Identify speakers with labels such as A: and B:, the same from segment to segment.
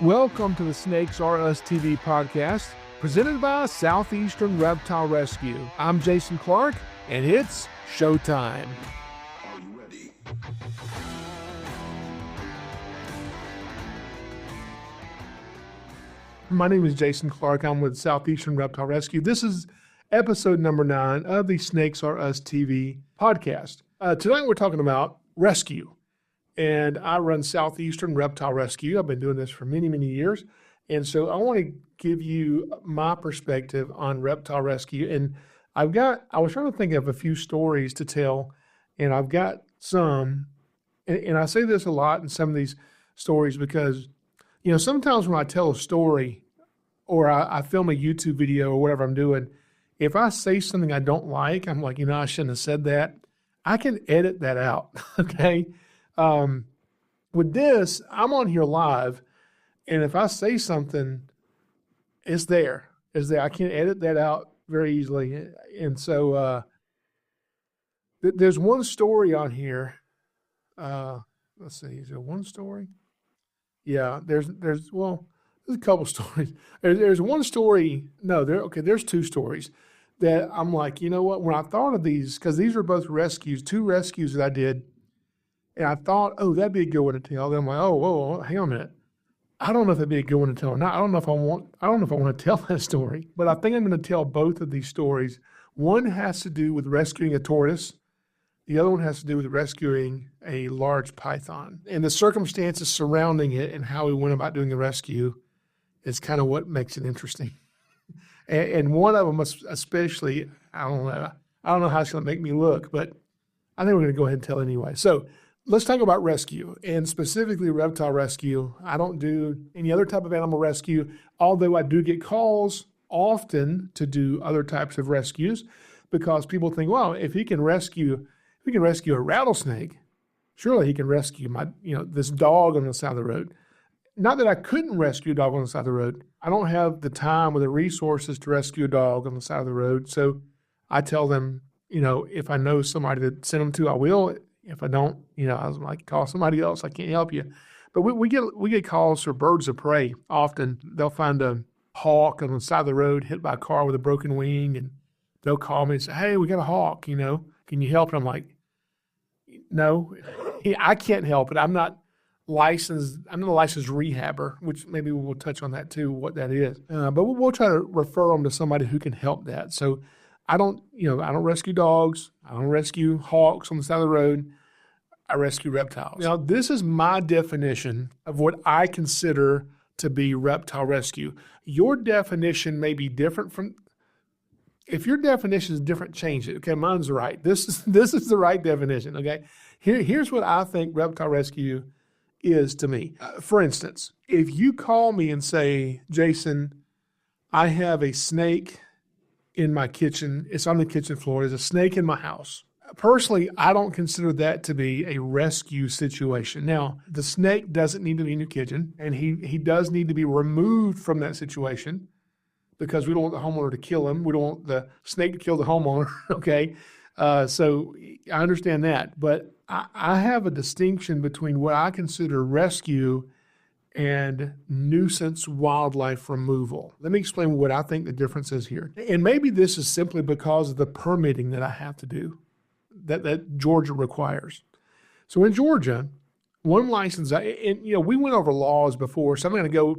A: Welcome to the Snakes Are Us TV podcast, presented by Southeastern Reptile Rescue. I'm Jason Clark, and it's showtime.
B: Are you ready?
A: My name is Jason Clark. I'm with Southeastern Reptile Rescue. This is episode number 9 of the Snakes Are Us TV podcast. Tonight we're talking about rescue. And I run Southeastern Reptile Rescue. I've been doing this for many, many years. And so I want to give you my perspective on reptile rescue. And I was trying to think of a few stories to tell, and I've got some, and I say this a lot in some of these stories because, sometimes when I tell a story or I film a YouTube video or whatever I'm doing, if I say something I don't like, I'm like, I shouldn't have said that. I can edit that out, okay? With this, I'm on here live, and if I say something, it's there. I can't edit that out very easily. And so there's one story on here. Let's see, is there one story? Yeah, there's a couple stories. There's one story. No, there's two stories that I'm like, you know what? When I thought of these, because these are both rescues, 2 rescues that I did. And I thought, that'd be a good one to tell. Then I'm like, whoa, hang on a minute. I don't know if that'd be a good one to tell or not. I don't know if I want to tell that story. But I think I'm going to tell both of these stories. One has to do with rescuing a tortoise. The other one has to do with rescuing a large python. And the circumstances surrounding it and how we went about doing the rescue is kind of what makes it interesting. And one of them especially, I don't know how it's going to make me look, but I think we're going to go ahead and tell anyway. So let's talk about rescue, and specifically reptile rescue. I don't do any other type of animal rescue, although I do get calls often to do other types of rescues because people think, well, if he can rescue a rattlesnake, surely he can rescue this dog on the side of the road. Not that I couldn't rescue a dog on the side of the road. I don't have the time or the resources to rescue a dog on the side of the road. So I tell them, if I know somebody to send them to, I will. If I don't, I was like, call somebody else. I can't help you. But we get calls for birds of prey often. They'll find a hawk on the side of the road hit by a car with a broken wing, and they'll call me and say, hey, we got a hawk, can you help? And I'm like, no, I can't help it. I'm not licensed. I'm not a licensed rehabber, which maybe we'll touch on that too, what that is. But we'll try to refer them to somebody who can help that. So I don't rescue dogs. I don't rescue hawks on the side of the road. I rescue reptiles. Now, this is my definition of what I consider to be reptile rescue. Your definition may be different from. If your definition is different, change it. Okay, mine's right. This is the right definition. Okay, here's what I think reptile rescue is to me. For instance, if you call me and say, Jason, I have a snake in my kitchen. It's on the kitchen floor. There's a snake in my house. Personally, I don't consider that to be a rescue situation. Now, the snake doesn't need to be in your kitchen, and he does need to be removed from that situation because we don't want the homeowner to kill him. We don't want the snake to kill the homeowner, okay? So I understand that. But I have a distinction between what I consider rescue and nuisance wildlife removal. Let me explain what I think the difference is here. And maybe this is simply because of the permitting that I have to do, that Georgia requires. So in Georgia, one license, we went over laws before, so I'm going to go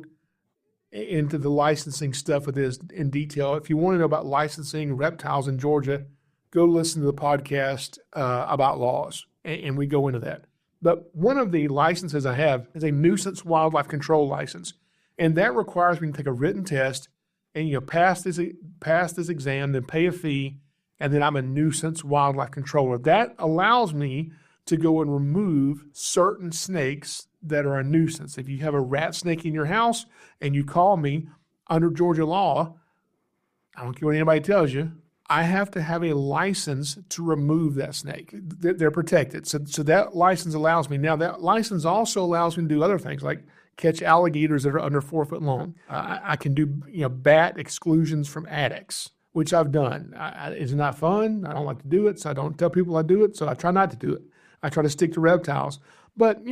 A: into the licensing stuff with this in detail. If you want to know about licensing reptiles in Georgia, go listen to the podcast about laws, and we go into that. But one of the licenses I have is a nuisance wildlife control license, and that requires me to take a written test and pass this exam, then pay a fee, and then I'm a nuisance wildlife controller. That allows me to go and remove certain snakes that are a nuisance. If you have a rat snake in your house and you call me under Georgia law, I don't care what anybody tells you, I have to have a license to remove that snake. They're protected. So that license allows me. Now, that license also allows me to do other things like catch alligators that are under 4 foot long. I can do bat exclusions from attics, which I've done. It's not fun. I don't like to do it, so I don't tell people I do it, so I try not to do it. I try to stick to reptiles. But,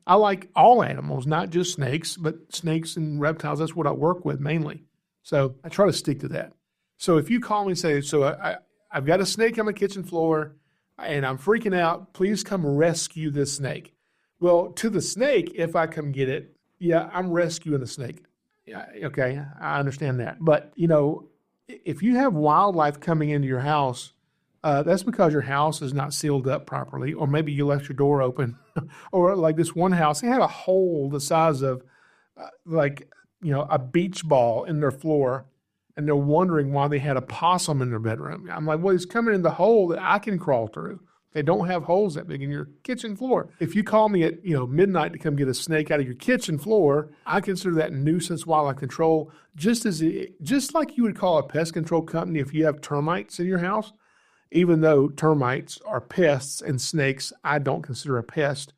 A: I like all animals, not just snakes, but snakes and reptiles. That's what I work with mainly. So I try to stick to that. So if you call me and say, I've got a snake on the kitchen floor and I'm freaking out, please come rescue this snake. Well, to the snake, if I come get it, yeah, I'm rescuing the snake. Yeah, okay, I understand that. But, if you have wildlife coming into your house, that's because your house is not sealed up properly, or maybe you left your door open. Or like this one house, they had a hole the size of a beach ball in their floor, and they're wondering why they had a possum in their bedroom. I'm like, well, he's coming in the hole that I can crawl through. They don't have holes that big in your kitchen floor. If you call me at midnight to come get a snake out of your kitchen floor, I consider that nuisance wildlife control, just like you would call a pest control company if you have termites in your house. Even though termites are pests and snakes, I don't consider a pest.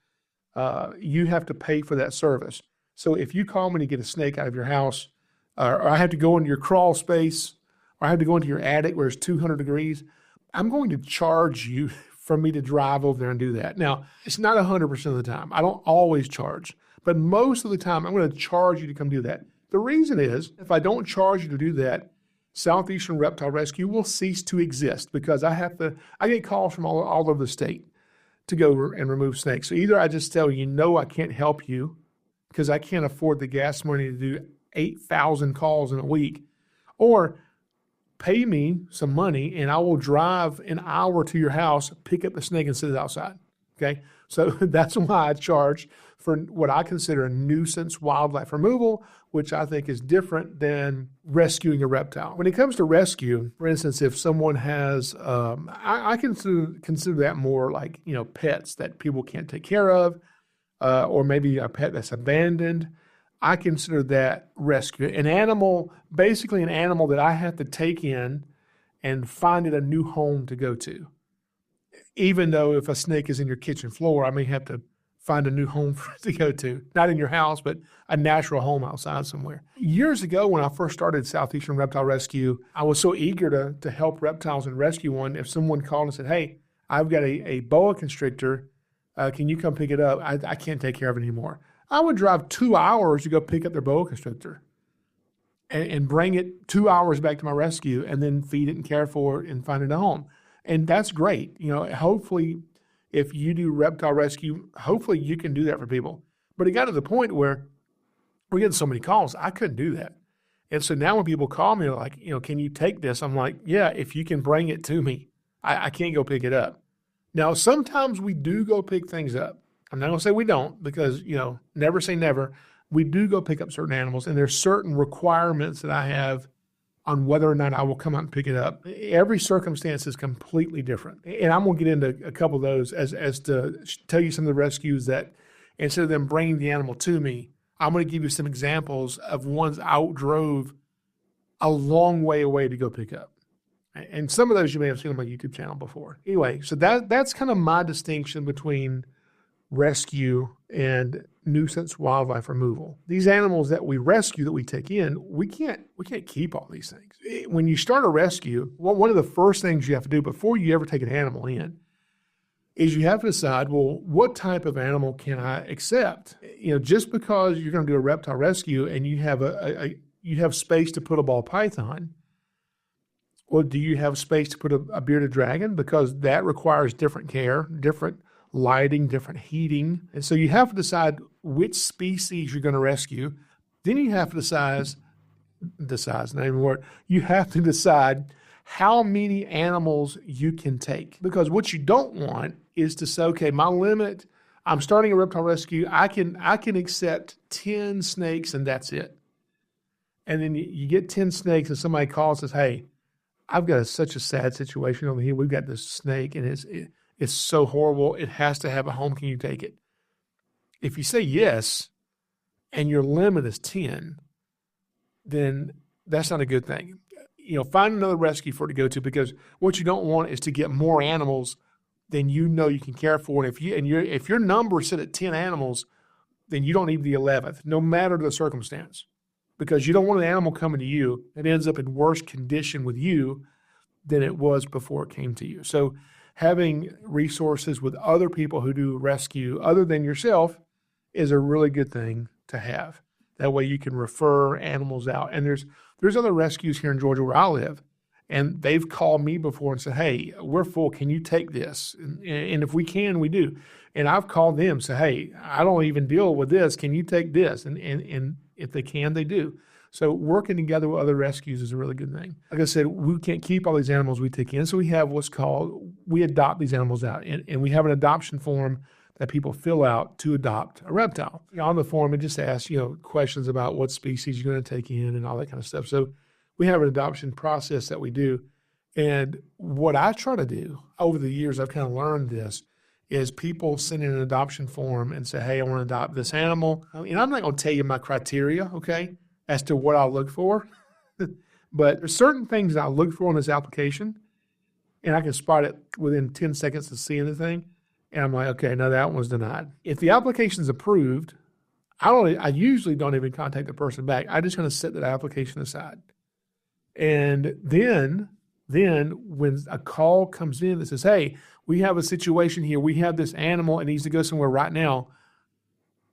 A: You have to pay for that service. So if you call me to get a snake out of your house, or I have to go into your crawl space, or I have to go into your attic where it's 200 degrees, I'm going to charge you for me to drive over there and do that. Now, it's not 100% of the time. I don't always charge, but most of the time I'm going to charge you to come do that. The reason is, if I don't charge you to do that, Southeastern Reptile Rescue will cease to exist, because I get calls from all over the state to go and remove snakes. So either I just tell you, I can't help you because I can't afford the gas money to do 8,000 calls in a week, or pay me some money and I will drive an hour to your house, pick up the snake and set it outside. Okay. So that's why I charge for what I consider a nuisance wildlife removal, which I think is different than rescuing a reptile. When it comes to rescue, for instance, if someone has, I consider that more like, pets that people can't take care of, or maybe a pet that's abandoned. I consider that rescue. Basically an animal that I have to take in and find it a new home to go to. Even though if a snake is in your kitchen floor, I may have to find a new home for it to go to. Not in your house, but a natural home outside somewhere. Years ago, when I first started Southeastern Reptile Rescue, I was so eager to help reptiles and rescue one. If someone called and said, hey, I've got a boa constrictor, can you come pick it up? I can't take care of it anymore. I would drive 2 hours to go pick up their boa constrictor and bring it 2 hours back to my rescue, and then feed it and care for it and find it a home. And that's great. Hopefully if you do reptile rescue, hopefully you can do that for people. But it got to the point where we're getting so many calls, I couldn't do that. And so now when people call me like, can you take this? I'm like, yeah, if you can bring it to me. I can't go pick it up. Now, sometimes we do go pick things up. I'm not going to say we don't, because, never say never. We do go pick up certain animals, and there's certain requirements that I have on whether or not I will come out and pick it up. Every circumstance is completely different. And I'm going to get into a couple of those as to tell you some of the rescues that, instead of them bringing the animal to me, I'm going to give you some examples of ones I drove a long way away to go pick up. And some of those you may have seen on my YouTube channel before. Anyway, so that's kind of my distinction between rescue and nuisance wildlife removal. These animals that we rescue, that we take in, we can't keep all these things. When you start a rescue, one of the first things you have to do before you ever take an animal in is you have to decide, well, what type of animal can I accept? Just because you're going to do a reptile rescue and you have space to put a ball python, well, do you have space to put a bearded dragon? Because that requires different care, different lighting, different heating. And so you have to decide which species you're going to rescue. Then you have to decide, you have to decide how many animals you can take. Because what you don't want is to say, okay, my limit, I'm starting a reptile rescue, I can accept 10 snakes and that's it. And then you get 10 snakes and somebody calls and says, hey, I've got such a sad situation over here. We've got this snake and it's so horrible. It has to have a home. Can you take it? If you say yes, and your limit is 10, then that's not a good thing. Find another rescue for it to go to, because what you don't want is to get more animals than you can care for. And if your number is set at 10 animals, then you don't need the 11th, no matter the circumstance, because you don't want an animal coming to you that ends up in worse condition with you than it was before it came to you. So having resources with other people who do rescue other than yourself is a really good thing to have. That way you can refer animals out. And there's other rescues here in Georgia where I live, and they've called me before and said, hey, we're full. Can you take this? And if we can, we do. And I've called them, say, hey, I don't even deal with this. Can you take this? And if they can, they do. So working together with other rescues is a really good thing. Like I said, we can't keep all these animals we take in. So we have we adopt these animals out. And we have an adoption form that people fill out to adopt a reptile. On the form, it just asks, questions about what species you're going to take in and all that kind of stuff. So we have an adoption process that we do. And what I try to do over the years, I've kind of learned this, is people send in an adoption form and say, hey, I want to adopt this animal. And I'm not going to tell you my criteria, okay, as to what I look for. But there's certain things that I look for in this application, and I can spot it within 10 seconds of seeing the thing. And I'm like, okay, no, that one was denied. If the application is approved, I usually don't even contact the person back. I just kind of set that application aside. And then when a call comes in that says, hey, we have a situation here, we have this animal, it needs to go somewhere right now,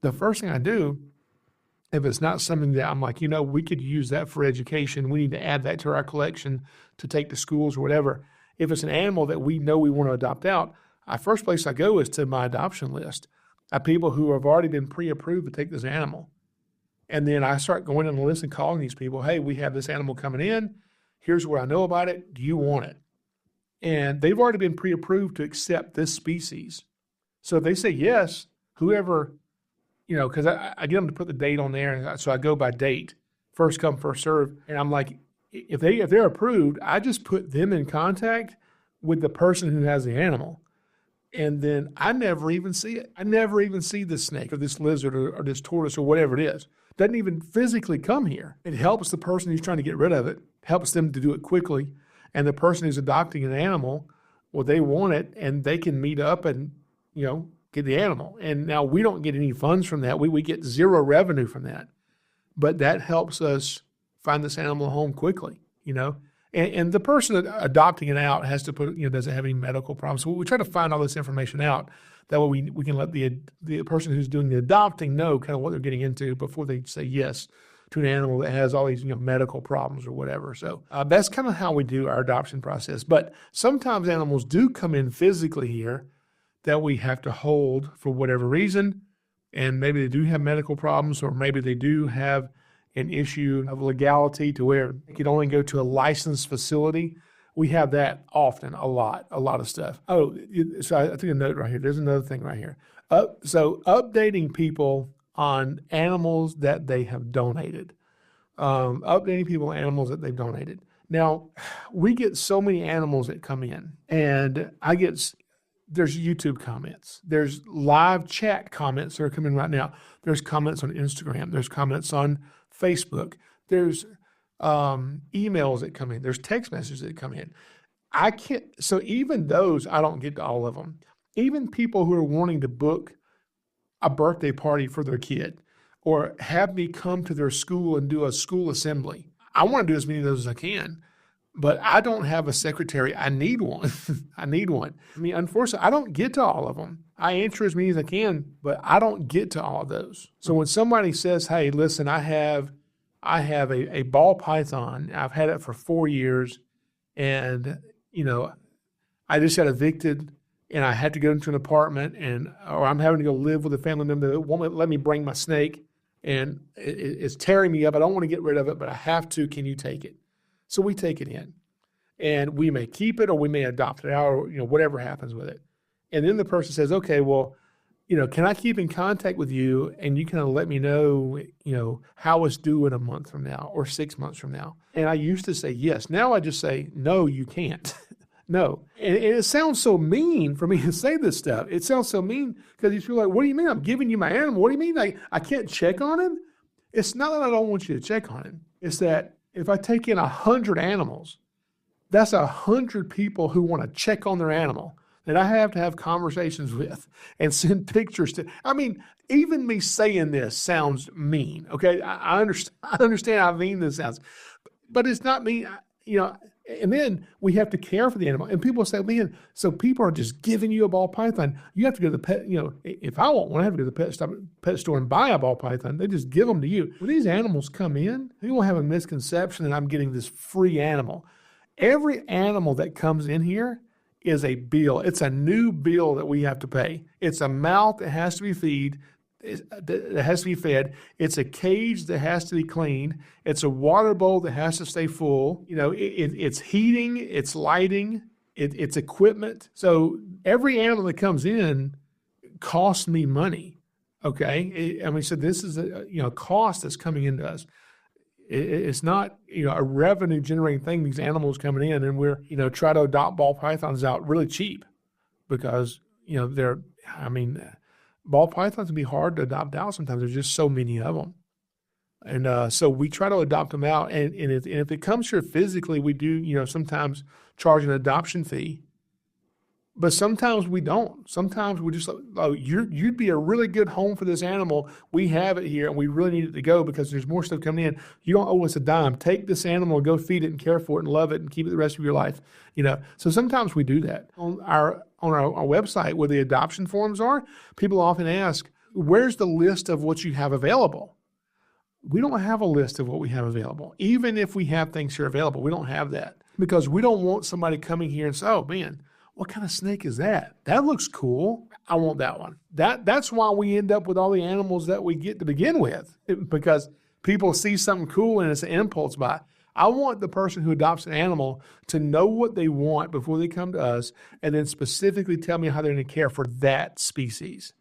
A: the first thing I do, if it's not something that I'm like, we could use that for education, we need to add that to our collection to take to schools or whatever. If it's an animal that we know we want to adopt out, the first place I go is to my adoption list of people who have already been pre-approved to take this animal. And then I start going on the list and calling these people, hey, we have this animal coming in. Here's what I know about it. Do you want it? And they've already been pre-approved to accept this species. So if they say yes, whoever, because I get them to put the date on there. So I go by date, first come, first serve. And I'm like, if they're approved, I just put them in contact with the person who has the animal. And then I never even see it. I never even see this snake or this lizard or this tortoise or whatever it is. Doesn't even physically come here. It helps the person who's trying to get rid of it, helps them to do it quickly. And the person who's adopting an animal, well, they want it and they can meet up and, get the animal. And now we don't get any funds from that. We get zero revenue from that. But that helps us find this animal a home quickly, And the person adopting it out has to put, doesn't have any medical problems. So we try to find all this information out. That way we can let the person who's doing the adopting know kind of what they're getting into before they say yes to an animal that has all these medical problems or whatever. So that's kind of how we do our adoption process. But sometimes animals do come in physically here that we have to hold for whatever reason. And maybe they do have medical problems, or maybe they do have an issue of legality to where they could only go to a licensed facility. We have that often, a lot of stuff. Oh, so I took a note right here. There's another thing right here. So updating people on animals that they have donated. Updating people on animals that they've donated. Now, we get so many animals that come in, and there's YouTube comments. There's live chat comments that are coming right now. There's comments on Instagram. There's comments on Facebook. There's emails that come in. There's text messages that come in. So even those, I don't get to all of them. Even people who are wanting to book a birthday party for their kid or have me come to their school and do a school assembly. I want to do as many of those as I can, but I don't have a secretary. I need one. I need one. Unfortunately, I don't get to all of them. I answer as many as I can, but I don't get to all of those. So when somebody says, hey, listen, I have a ball python. I've had it for 4 years, and, I just got evicted, and I had to go into an apartment, or I'm having to go live with a family member that won't let me bring my snake, and it's tearing me up. I don't want to get rid of it, but I have to. Can you take it? So we take it in, and we may keep it or we may adopt it out, or whatever happens with it. And then the person says, okay, well, can I keep in contact with you, and you kind of let me know, how it's doing a month from now or 6 months from now? And I used to say yes. Now I just say, no, you can't. No. And it sounds so mean for me to say this stuff. It sounds so mean because you feel like, what do you mean? I'm giving you my animal. What do you mean? I can't check on him? It's not that I don't want you to check on him. It's that if I take in 100 animals, that's 100 people who want to check on their animal that I have to have conversations with and send pictures to. Even me saying this sounds mean, okay? I understand how mean this sounds, but it's not mean. And then we have to care for the animal. And people say, man, so people are just giving you a ball python. You have to go to the pet, if I want one, I have to go to the pet store and buy a ball python. They just give them to you. When these animals come in, people have a misconception that I'm getting this free animal. Every animal that comes in here is a bill. It's a new bill that we have to pay. It's a mouth that has to be fed. It's a cage that has to be cleaned. It's a water bowl that has to stay full. It's heating, it's lighting, it's equipment. So every animal that comes in costs me money. Okay, so this is a cost that's coming into us. It's not a revenue generating thing. These animals coming in, and we're try to adopt ball pythons out really cheap because ball pythons can be hard to adopt out sometimes. There's just so many of them. And so we try to adopt them out. And if it comes here physically, we do, sometimes charge an adoption fee. But sometimes we don't. Sometimes we just, you'd be a really good home for this animal. We have it here, and we really need it to go because there's more stuff coming in. You don't owe us a dime. Take this animal and go feed it and care for it and love it and keep it the rest of your life. So sometimes we do that. On our website where the adoption forms are, people often ask, where's the list of what you have available? We don't have a list of what we have available. Even if we have things here available, we don't have that because we don't want somebody coming here and say, oh, man, what kind of snake is that? That looks cool. I want that one. That's why we end up with all the animals that we get to begin with, because people see something cool and it's an impulse buy. I want the person who adopts an animal to know what they want before they come to us and then specifically tell me how they're going to care for that species.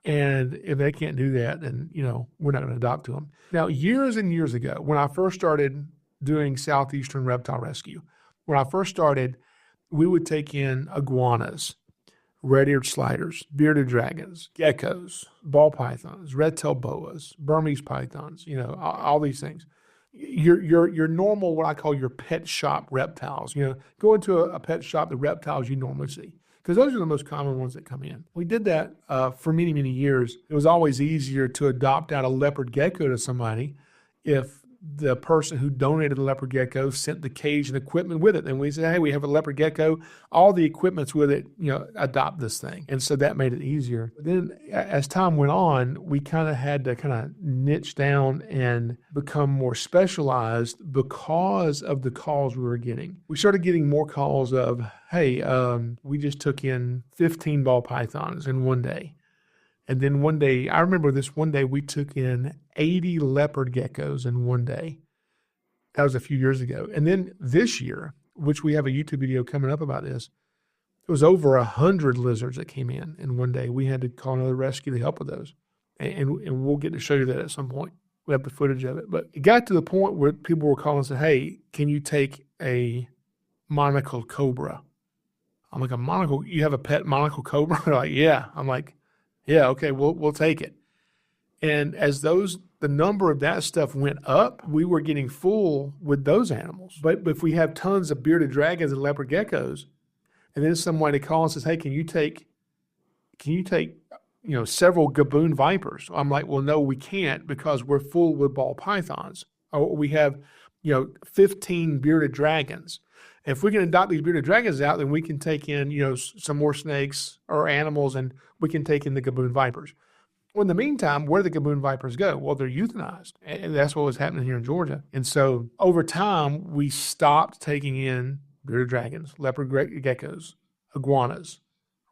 A: And if they can't do that, then, we're not going to adopt to them. Now, years and years ago, when I first started doing Southeastern reptile rescue, we would take in iguanas, red-eared sliders, bearded dragons, geckos, ball pythons, red-tailed boas, Burmese pythons, all these things. Your normal, what I call your pet shop reptiles. Go into a pet shop, the reptiles you normally see, because those are the most common ones that come in. We did that for many, many years. It was always easier to adopt out a leopard gecko to somebody if the person who donated the leopard gecko sent the cage and equipment with it. And we said, hey, we have a leopard gecko, all the equipment's with it, adopt this thing. And so that made it easier. But then as time went on, we kind of had to niche down and become more specialized because of the calls we were getting. We started getting more calls of, hey, we just took in 15 ball pythons in one day. And then one day, I remember this one day, we took in 80 leopard geckos in one day. That was a few years ago. And then this year, which we have a YouTube video coming up about this, it was over 100 lizards that came in one day. We had to call another rescue to help with those. And we'll get to show you that at some point. We have the footage of it. But it got to the point where people were calling and saying, hey, can you take a monocled cobra? I'm like, you have a pet monocled cobra? They're like, yeah. I'm like, yeah, okay, we'll take it. And as the number of that stuff went up, we were getting full with those animals. But if we have tons of bearded dragons and leopard geckos, and then somebody calls and says, hey, can you take several gaboon vipers? I'm like, well, no, we can't because we're full with ball pythons. Or we have 15 bearded dragons. If we can adopt these bearded dragons out, then we can take in, some more snakes or animals, and we can take in the gaboon vipers. Well, in the meantime, where do the gaboon vipers go? Well, they're euthanized. And that's what was happening here in Georgia. And so over time, we stopped taking in bearded dragons, leopard geckos, iguanas,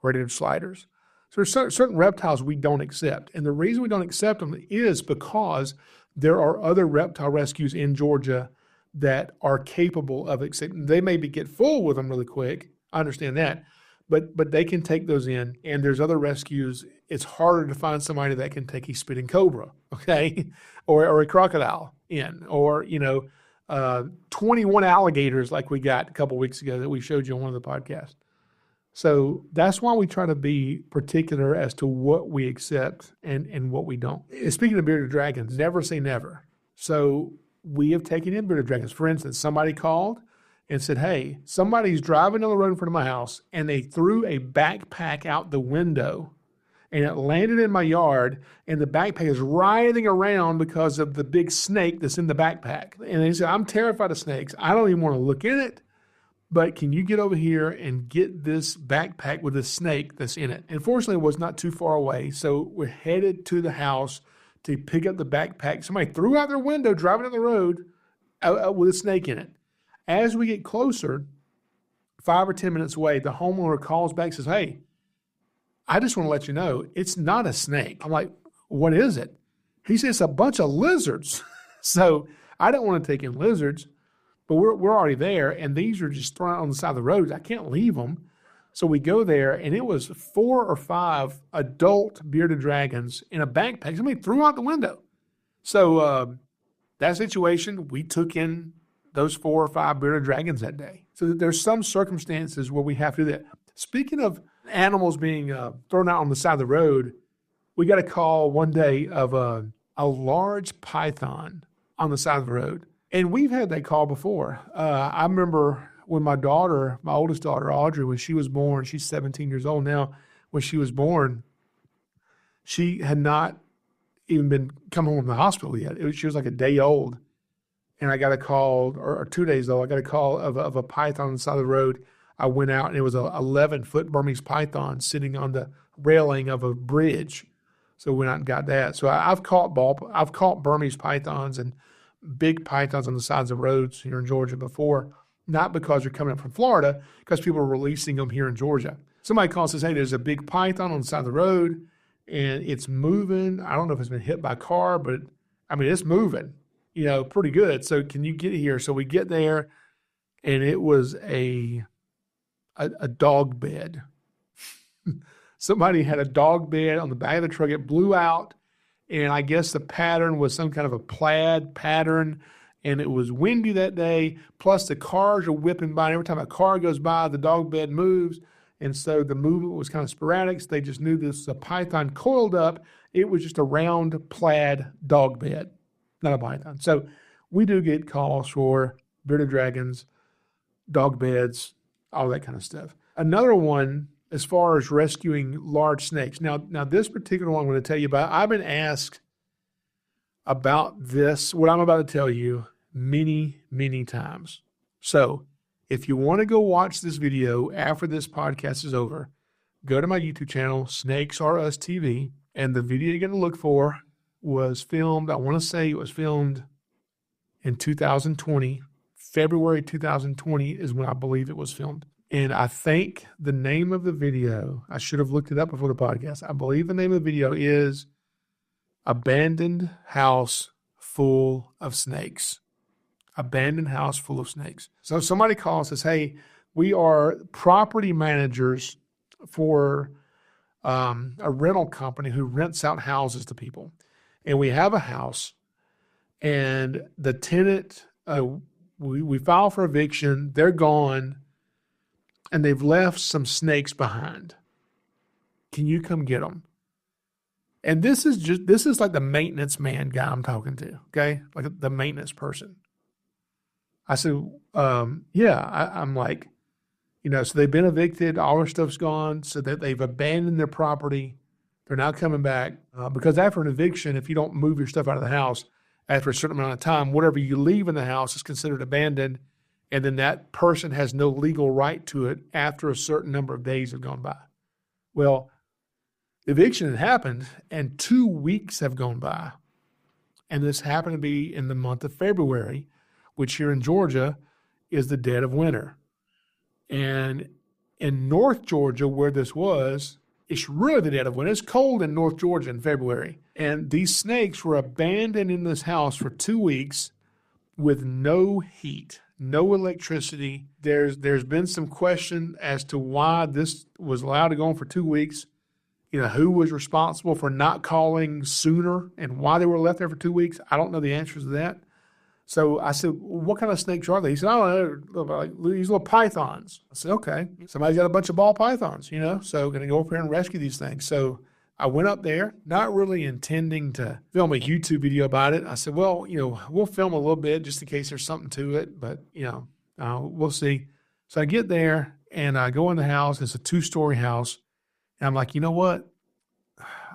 A: red-eared sliders. So there's certain reptiles we don't accept. And the reason we don't accept them is because there are other reptile rescues in Georgia that are capable of accepting. They maybe get full with them really quick. I understand that. But they can take those in. And there's other rescues. It's harder to find somebody that can take a spitting cobra, okay, or a crocodile in, or 21 alligators like we got a couple weeks ago that we showed you on one of the podcasts. So that's why we try to be particular as to what we accept and what we don't. Speaking of bearded dragons, never say never. So we have taken in bearded dragons. For instance, somebody called and said, hey, somebody's driving down the road in front of my house and they threw a backpack out the window and it landed in my yard and the backpack is writhing around because of the big snake that's in the backpack. And they said, I'm terrified of snakes. I don't even want to look in it. but can you get over here and get this backpack with a snake that's in it? And fortunately, it was not too far away. So we're headed to the house to pick up the backpack. Somebody threw out their window driving down the road with a snake in it. As we get closer, 5 or 10 minutes away, the homeowner calls back and says, hey, I just want to let you know, it's not a snake. I'm like, what is it? He says, it's a bunch of lizards. So I don't want to take in lizards, but we're already there, and these are just thrown out on the side of the road. I can't leave them. So we go there, and it was 4 or 5 adult bearded dragons in a backpack. Somebody threw out the window. So that situation, we took in those 4 or 5 bearded dragons that day. So there's some circumstances where we have to do that. Speaking of animals being thrown out on the side of the road, we got a call one day of a large python on the side of the road. And we've had that call before. I remember when my oldest daughter, Audrey, when she was born, she's 17 years old now. When she was born, she had not even come home from the hospital yet. She was like a day old. And I got a call, or 2 days old, I got a call of a python on the side of the road. I went out, and it was a 11-foot Burmese python sitting on the railing of a bridge. So we went out and got that. So I've caught Burmese pythons and big pythons on the sides of roads here in Georgia before, not because they're coming up from Florida, because people are releasing them here in Georgia. Somebody calls and says, hey, there's a big python on the side of the road, and it's moving. I don't know if it's been hit by a car, but, I mean, it's moving, pretty good. So can you get here? So we get there, and it was a dog bed. Somebody had a dog bed on the back of the truck. It blew out, and I guess the pattern was some kind of a plaid pattern, and it was windy that day, plus the cars are whipping by, and every time a car goes by, the dog bed moves, and so the movement was kind of sporadic, so they just knew this was a python coiled up. It was just a round plaid dog bed, not a python. So we do get calls for bearded dragons, dog beds, all that kind of stuff. Another one, as far as rescuing large snakes. Now this particular one I'm going to tell you about, I've been asked about this, what I'm about to tell you, many, many times. So if you want to go watch this video after this podcast is over, go to my YouTube channel, SnakesAreUsTV, and the video you're going to look for was filmed, I want to say it was filmed in 2020. February 2020 is when I believe it was filmed. And I think the name of the video, I should have looked it up before the podcast. I believe the name of the video is Abandoned House Full of Snakes. Abandoned House Full of Snakes. So somebody calls and says, hey, we are property managers for a rental company who rents out houses to people. And we have a house, and the tenant, we file for eviction, they're gone, and they've left some snakes behind. Can you come get them? And this is like the maintenance man guy I'm talking to, okay? Like the maintenance person. I said, yeah. I'm like, so they've been evicted, all their stuff's gone, so that they've abandoned their property. They're now coming back. Because after an eviction, if you don't move your stuff out of the house, after a certain amount of time, whatever you leave in the house is considered abandoned, and then that person has no legal right to it after a certain number of days have gone by. Well, the eviction had happened, and 2 weeks have gone by. And this happened to be in the month of February, which here in Georgia is the dead of winter. And in North Georgia, where this was, it's really the dead of winter. It's cold in North Georgia in February. And these snakes were abandoned in this house for 2 weeks with no heat, no electricity. There's been some question as to why this was allowed to go on for 2 weeks. Who was responsible for not calling sooner and why they were left there for 2 weeks. I don't know the answers to that. So I said, what kind of snakes are they? He said, oh, like these little pythons. I said, okay. Somebody's got a bunch of ball pythons, so going to go up here and rescue these things. So I went up there, not really intending to film a YouTube video about it. I said, well, we'll film a little bit just in case there's something to it, but, we'll see. So I get there, and I go in the house. It's a 2-story house. And I'm like, you know what?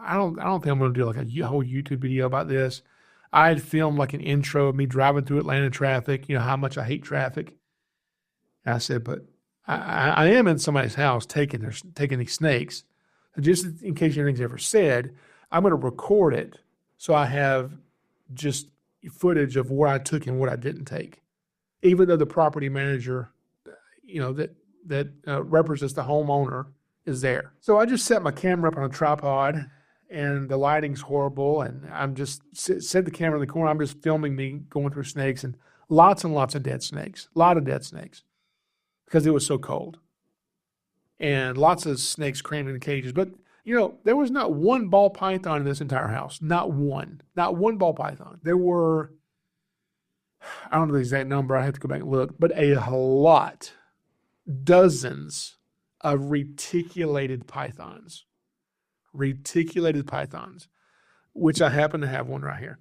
A: I don't think I'm going to do like a whole YouTube video about this. I had filmed like an intro of me driving through Atlanta traffic, how much I hate traffic. And I said, but I am in somebody's house taking these snakes. So just in case anything's ever said, I'm going to record it so I have just footage of what I took and what I didn't take. Even though the property manager, that represents the homeowner is there. So I just set my camera up on a tripod, and the lighting's horrible, and I'm just set the camera in the corner. I'm just filming me going through snakes and lots of dead snakes, a lot of dead snakes, because it was so cold, and lots of snakes crammed in the cages. But there was not one ball python in this entire house. Not one ball python. There were, I don't know the exact number. I have to go back and look, but a lot, dozens of reticulated pythons, which I happen to have one right here.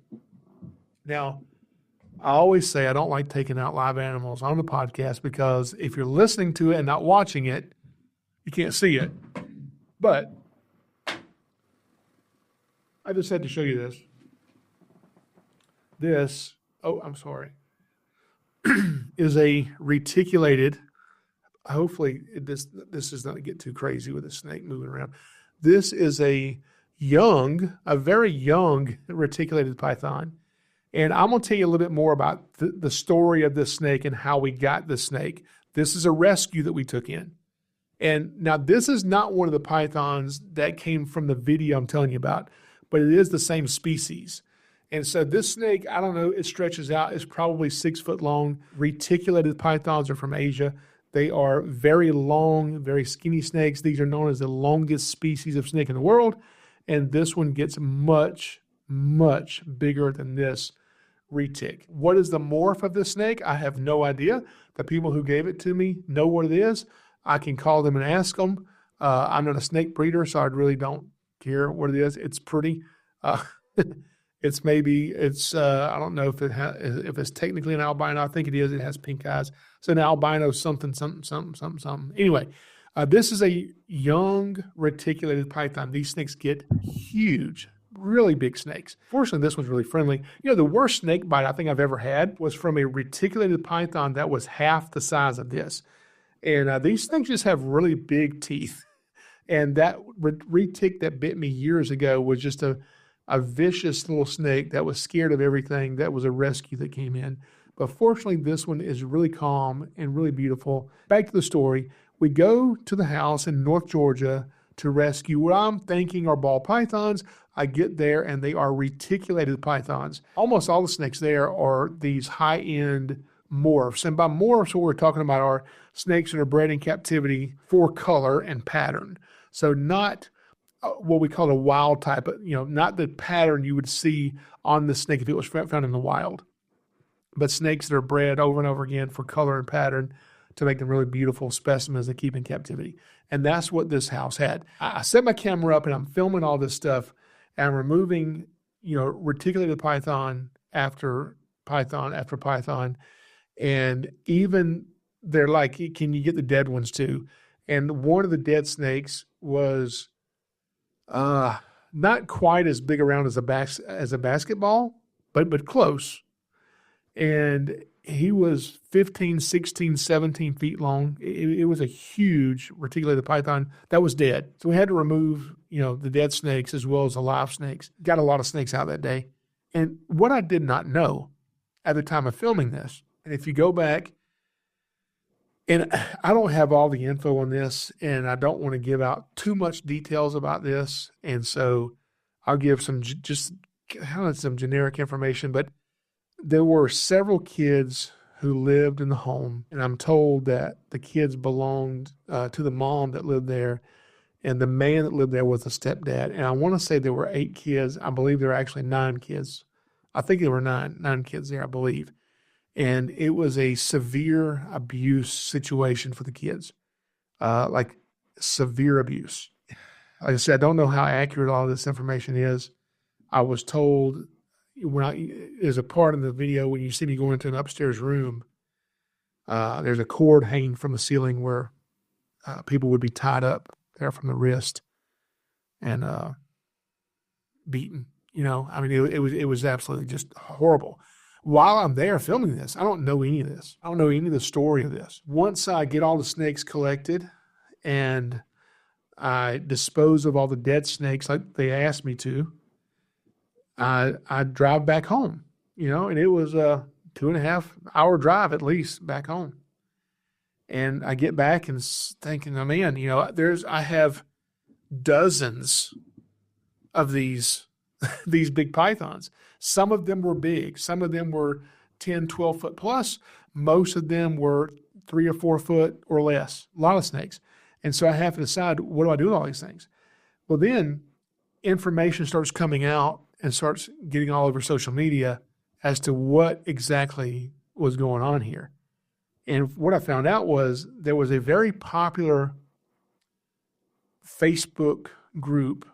A: Now, I always say I don't like taking out live animals on the podcast because if you're listening to it and not watching it, you can't see it. But I just had to show you this. This, I'm sorry, is a reticulated. Hopefully this does not get too crazy with a snake moving around. This is a very young reticulated python. And I'm going to tell you a little bit more about the story of this snake and how we got this snake. This is a rescue that we took in. And now this is not one of the pythons that came from the video I'm telling you about, but it is the same species. And so this snake, I don't know, it stretches out. It's probably 6 foot long. Reticulated pythons are from Asia. They are very long, very skinny snakes. These are known as the longest species of snake in the world. And this one gets much, much bigger than this retic. What is the morph of this snake? I have no idea. The people who gave it to me know what it is. I can call them and ask them. I'm not a snake breeder, so I really don't care what it is. It's pretty. It's I don't know if it's technically an albino. I think it is. It has pink eyes. So an albino something. Anyway, this is a young reticulated python. These snakes get huge, really big snakes. Fortunately, this one's really friendly. The worst snake bite I think I've ever had was from a reticulated python that was half the size of this. And these things just have really big teeth. And that retic that bit me years ago was just a vicious little snake that was scared of everything. That was a rescue that came in. But fortunately, this one is really calm and really beautiful. Back to the story. We go to the house in North Georgia to rescue what I'm thinking are ball pythons. I get there, and they are reticulated pythons. Almost all the snakes there are these high-end morphs. And by morphs, what we're talking about are snakes that are bred in captivity for color and pattern. So not what we call a wild type, not the pattern you would see on the snake if it was found in the wild, but snakes that are bred over and over again for color and pattern to make them really beautiful specimens to keep in captivity. And that's what this house had. I set my camera up and I'm filming all this stuff and I'm removing, reticulated python after python after python. And even they're like, can you get the dead ones too? And one of the dead snakes was not quite as big around as a basketball, but close. And he was 15, 16, 17 feet long. It was a huge reticulated python that was dead. So we had to remove, the dead snakes as well as the live snakes. Got a lot of snakes out that day. And what I did not know at the time of filming this, and if you go back, and I don't have all the info on this, and I don't want to give out too much details about this, and so I'll give some generic information, but there were several kids who lived in the home, and I'm told that the kids belonged to the mom that lived there, and the man that lived there was the stepdad, and I want to say there were 8 kids. I believe there were actually 9 kids. I think there were nine kids there, I believe. And it was a severe abuse situation for the kids, like severe abuse. Like I said, I don't know how accurate all this information is. I was told there's a part in the video when you see me go into an upstairs room, there's a cord hanging from the ceiling where people would be tied up there from the wrist and beaten. It was absolutely just horrible. while I'm there filming this, I don't know any of this. I don't know any of the story of this. Once I get all the snakes collected and I dispose of all the dead snakes like they asked me to, I drive back home, and it was a 2.5-hour drive at least back home. And I get back and thinking, oh man, I have dozens of these big pythons. Some of them were big. Some of them were 10, 12 foot plus. Most of them were 3 or 4 foot or less. A lot of snakes. And so I have to decide, what do I do with all these things? Well, then information starts coming out and starts getting all over social media as to what exactly was going on here. And what I found out was there was a very popular Facebook group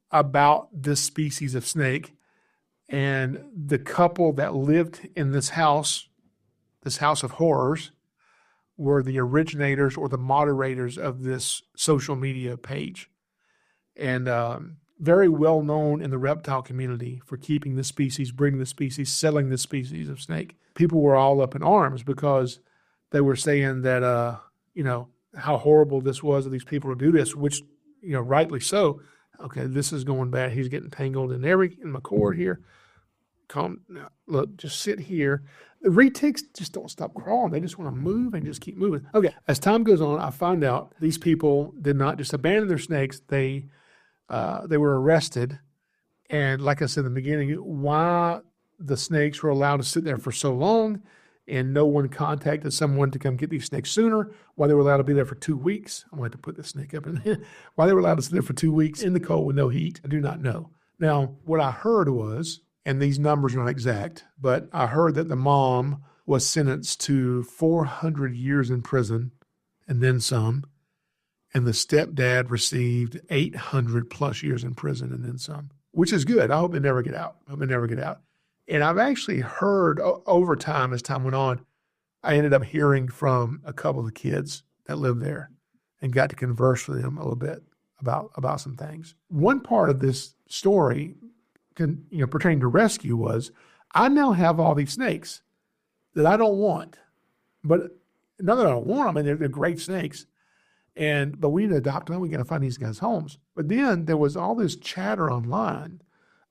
A: about this species of snake, and the couple that lived in this house of horrors, were the originators or the moderators of this social media page. And very well known in the reptile community for keeping the species, breeding the species, selling the species of snake. People were all up in arms because they were saying that, how horrible this was of these people to do this, which, rightly so. Okay, this is going bad. He's getting tangled in my cord here. Look, just sit here. The retics just don't stop crawling. They just want to move and just keep moving. Okay, as time goes on, I find out these people did not just abandon their snakes. They were arrested. And like I said in the beginning, why the snakes were allowed to sit there for so long and no one contacted someone to come get these snakes sooner, why they were allowed to be there for 2 weeks. I'm going to have to put this snake up in there. Why they were allowed to sit there for 2 weeks in the cold with no heat, I do not know. Now, what I heard was, and these numbers are not exact, but I heard that the mom was sentenced to 400 years in prison and then some, and the stepdad received 800 plus years in prison and then some, which is good. I hope they never get out. And I've actually heard over time, as time went on, I ended up hearing from a couple of the kids that lived there and got to converse with them a little bit about some things. One part of this story pertaining to rescue was, I now have all these snakes that I don't want. But not that I don't want them, they're great snakes. But we need to adopt them. We got to find these guys homes. But then there was all this chatter online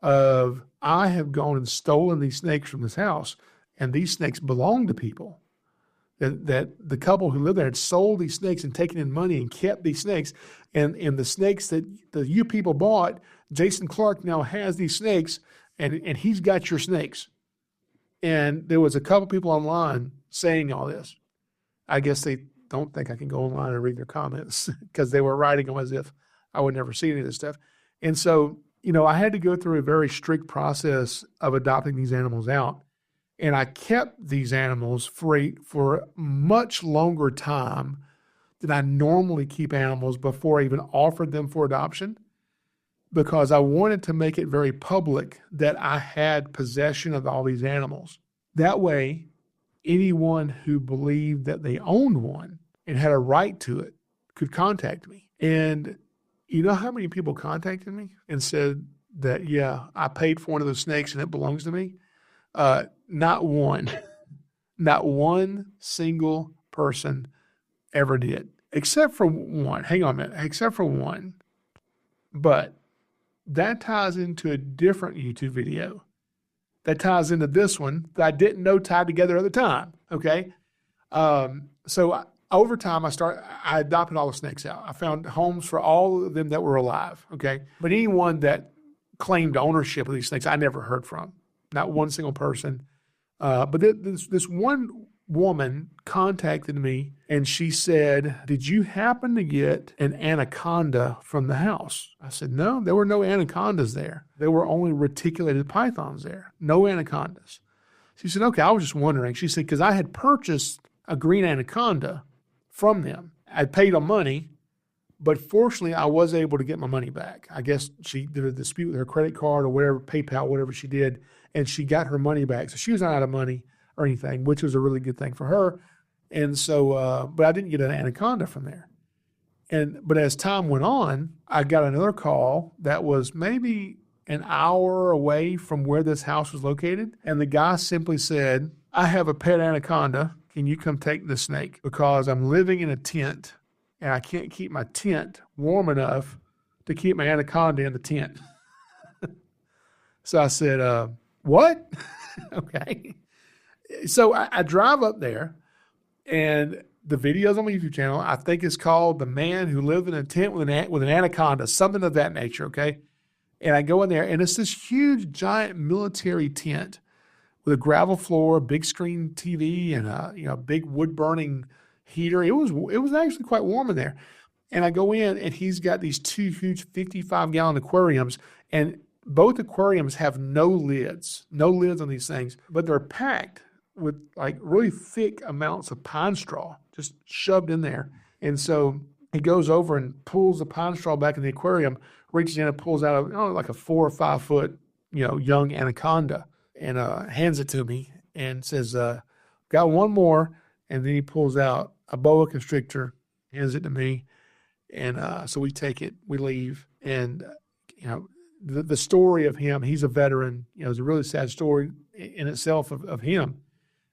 A: of, I have gone and stolen these snakes from this house, and these snakes belong to people. That the couple who lived there had sold these snakes and taken in money and kept these snakes. And the snakes that you people bought, Jason Clark now has these snakes, and he's got your snakes. And there was a couple people online saying all this. I guess they don't think I can go online and read their comments because they were writing them as if I would never see any of this stuff. And so, I had to go through a very strict process of adopting these animals out. And I kept these animals free for a much longer time than I normally keep animals before I even offered them for adoption, because I wanted to make it very public that I had possession of all these animals. That way, anyone who believed that they owned one and had a right to it could contact me. And you know how many people contacted me and said that, yeah, I paid for one of those snakes and it belongs to me? Not one. Not one single person ever did. Except for one. Hang on a minute. Except for one. But that ties into a different YouTube video. That ties into this one that I didn't know tied together at the time. Okay? Over time, I adopted all the snakes out. I found homes for all of them that were alive, okay? But anyone that claimed ownership of these snakes, I never heard from. Not one single person. But this one woman contacted me, and she said, did you happen to get an anaconda from the house? I said, no, there were no anacondas there. There were only reticulated pythons there. No anacondas. She said, okay, I was just wondering. She said, because I had purchased a green anaconda from them. I paid them money, but fortunately I was able to get my money back. I guess she did a dispute with her credit card or whatever, PayPal, whatever she did, and she got her money back. So she was not out of money or anything, which was a really good thing for her. And so, but I didn't get an anaconda from there. But as time went on, I got another call that was maybe an hour away from where this house was located. And the guy simply said, I have a pet anaconda. Can you come take the snake? Because I'm living in a tent and I can't keep my tent warm enough to keep my anaconda in the tent. So I said, what? Okay. So I drive up there, and the video's on my YouTube channel. I think it's called The Man Who Lived in a Tent with an Anaconda, something of that nature, okay? And I go in there, and it's this huge, giant military tent with a gravel floor, big screen TV, and a big wood-burning heater. It was actually quite warm in there. And I go in, and he's got these two huge 55-gallon aquariums, and both aquariums have no lids on these things, but they're packed with like really thick amounts of pine straw just shoved in there. And so he goes over and pulls the pine straw back in the aquarium, reaches in and pulls out like a 4 or 5 foot, young anaconda, and hands it to me and says, got one more. And then he pulls out a boa constrictor, hands it to me. And so we take it, we leave. And, the story of him, he's a veteran, it's a really sad story in itself of him.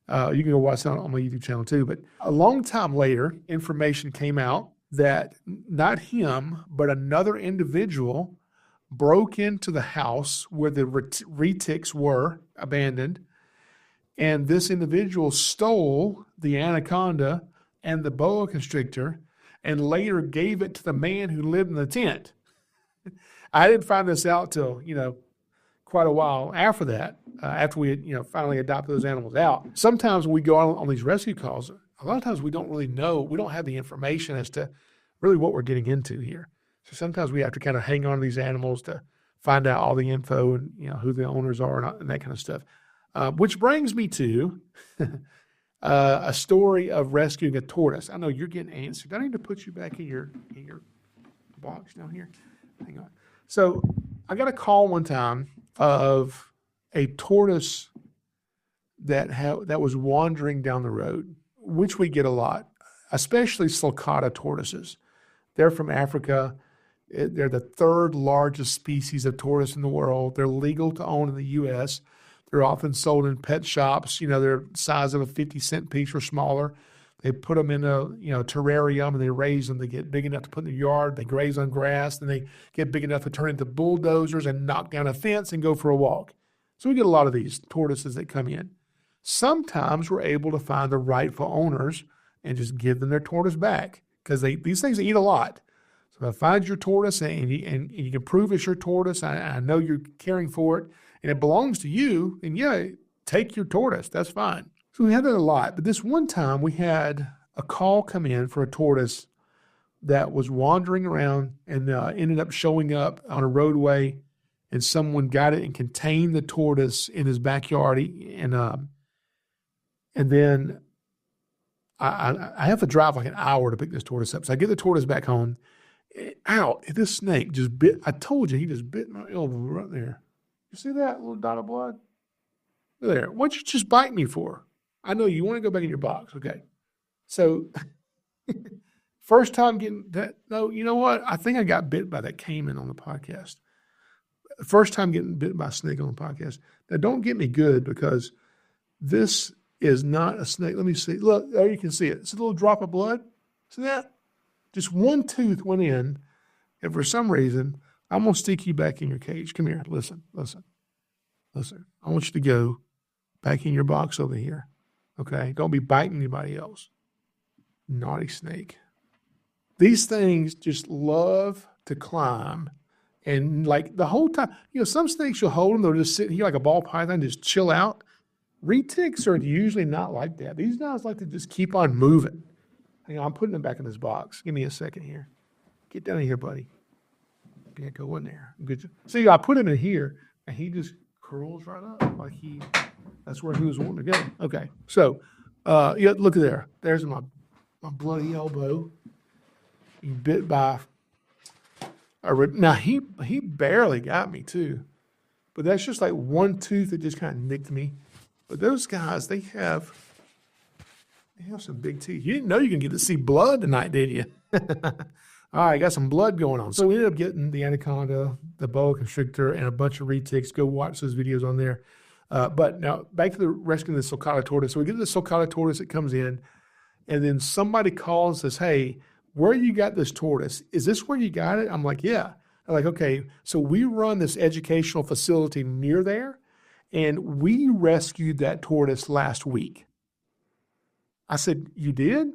A: You can go watch that on my YouTube channel too. But a long time later, information came out that not him, but another individual broke into the house where the retics were abandoned. And this individual stole the anaconda and the boa constrictor and later gave it to the man who lived in the tent. I didn't find this out till, quite a while after that, after we had, finally adopted those animals out. Sometimes when we go on these rescue calls, a lot of times we don't really know, we don't have the information as to really what we're getting into here. So sometimes we have to kind of hang on to these animals to find out all the info and, who the owners are and that kind of stuff. Which brings me to a story of rescuing a tortoise. I know you're getting antsy. Do I need to put you back in your box down here? Hang on. So I got a call one time of a tortoise that was wandering down the road, which we get a lot, especially sulcata tortoises. They're from Africa. They're the third largest species of tortoise in the world. They're legal to own in the U.S. They're often sold in pet shops. They're the size of a 50-cent piece or smaller. They put them in a terrarium and they raise them. They get big enough to put in the yard. They graze on grass. Then they get big enough to turn into bulldozers and knock down a fence and go for a walk. So we get a lot of these tortoises that come in. Sometimes we're able to find the rightful owners and just give them their tortoise back because these things eat a lot. So if I find your tortoise and you can prove it's your tortoise, I know you're caring for it, and it belongs to you, then take your tortoise. That's fine. So we had that a lot. But this one time we had a call come in for a tortoise that was wandering around and ended up showing up on a roadway, and someone got it and contained the tortoise in his backyard. And then I have to drive like an hour to pick this tortoise up. So I get the tortoise back home. Ow, this snake just bit. I told you, he just bit my elbow right there. You see that little dot of blood? There. What'd you just bite me for? I know you want to go back in your box. Okay. So first time getting that. No, you know what? I think I got bit by that caiman on the podcast. First time getting bit by a snake on the podcast. Now don't get me good because this is not a snake. Let me see. Look, there you can see it. It's a little drop of blood. See that? Just one tooth went in, and for some reason, I'm going to stick you back in your cage. Come here. Listen. I want you to go back in your box over here. Okay? Don't be biting anybody else. Naughty snake. These things just love to climb. And like the whole time, some snakes you'll hold them, they'll just sit here like a ball python, just chill out. Retics are usually not like that. These guys like to just keep on moving. Hang on, I'm putting them back in this box. Give me a second here. Get down here, buddy. Yeah, go in there. Good. See, I put him in here, and he just curls right up like that's where he was wanting to go. Okay, so, look at there. There's my bloody elbow. He bit by now, he barely got me, too. But that's just like one tooth that just kind of nicked me. But those guys, they have some big teeth. You didn't know you can get to see blood tonight, did you? All right, got some blood going on. So we ended up getting the anaconda, the boa constrictor, and a bunch of retics. Go watch those videos on there. But now back to the rescuing the sulcata tortoise. So we get the sulcata tortoise that comes in, and then somebody calls us, hey, where you got this tortoise? Is this where you got it? I'm like, yeah. I'm like, okay, so we run this educational facility near there, and we rescued that tortoise last week. I said, you did?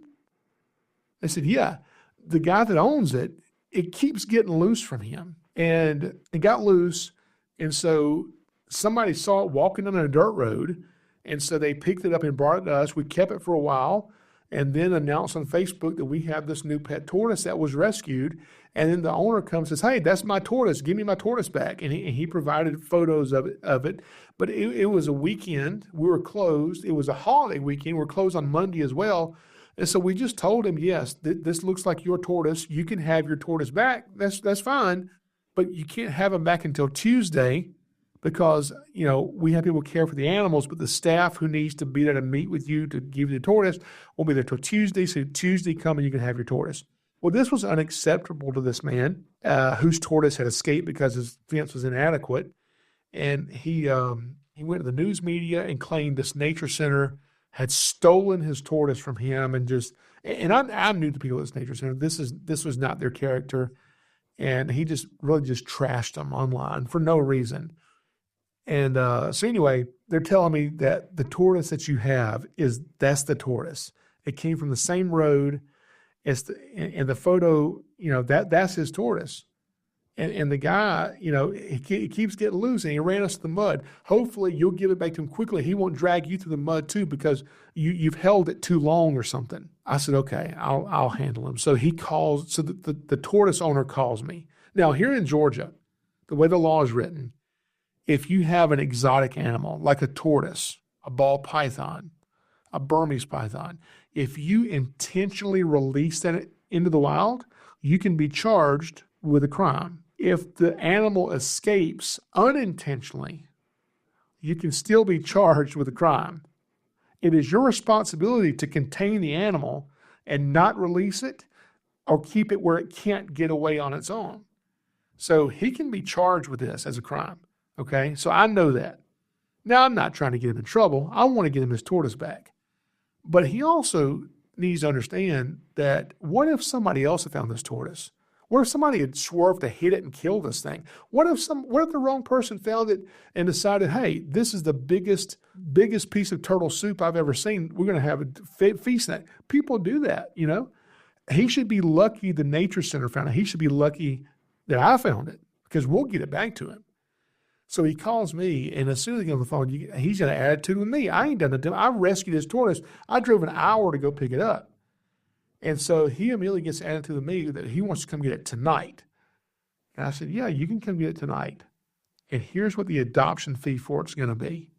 A: They said, yeah. The guy that owns it, it keeps getting loose from him. And it got loose, and so somebody saw it walking on a dirt road, and so they picked it up and brought it to us. We kept it for a while, and then announced on Facebook that we have this new pet tortoise that was rescued. And then the owner comes and says, hey, that's my tortoise. Give me my tortoise back. And he provided photos of it. But it was a weekend. We were closed. It was a holiday weekend. We're closed on Monday as well. And so we just told him, yes, this looks like your tortoise. You can have your tortoise back. That's fine. But you can't have him back until Tuesday because, we have people care for the animals, but the staff who needs to be there to meet with you to give you the tortoise won't be there till Tuesday. So Tuesday come and you can have your tortoise. Well, this was unacceptable to this man whose tortoise had escaped because his fence was inadequate. And he went to the news media and claimed this nature center had stolen his tortoise from him and I knew the people at this nature center. This was not their character. And he just trashed them online for no reason. And so anyway, they're telling me that the tortoise that you have that's the tortoise. It came from the same road. And the photo, that's his tortoise. And the guy, he keeps getting loose and he ran us to the mud. Hopefully you'll give it back to him quickly. He won't drag you through the mud too because you've held it too long or something. I said, okay, I'll handle him. So he calls, so the tortoise owner calls me. Now here in Georgia, the way the law is written, if you have an exotic animal like a tortoise, a ball python, a Burmese python, if you intentionally release that into the wild, you can be charged with a crime. If the animal escapes unintentionally, you can still be charged with a crime. It is your responsibility to contain the animal and not release it or keep it where it can't get away on its own. So he can be charged with this as a crime. Okay, so I know that. Now, I'm not trying to get him in trouble. I want to get him his tortoise back. But he also needs to understand that what if somebody else had found this tortoise? What if somebody had swerved to hit it and kill this thing? What if the wrong person found it and decided, hey, this is the biggest piece of turtle soup I've ever seen. We're going to have a feast on that. People do that, He should be lucky the Nature Center found it. He should be lucky that I found it because we'll get it back to him. So he calls me, and as soon as he gets on the phone, he's got an attitude with me. I ain't done nothing. I rescued his tortoise. I drove an hour to go pick it up. And so he immediately gets an attitude with me that he wants to come get it tonight. And I said, yeah, you can come get it tonight. And here's what the adoption fee for it's going to be.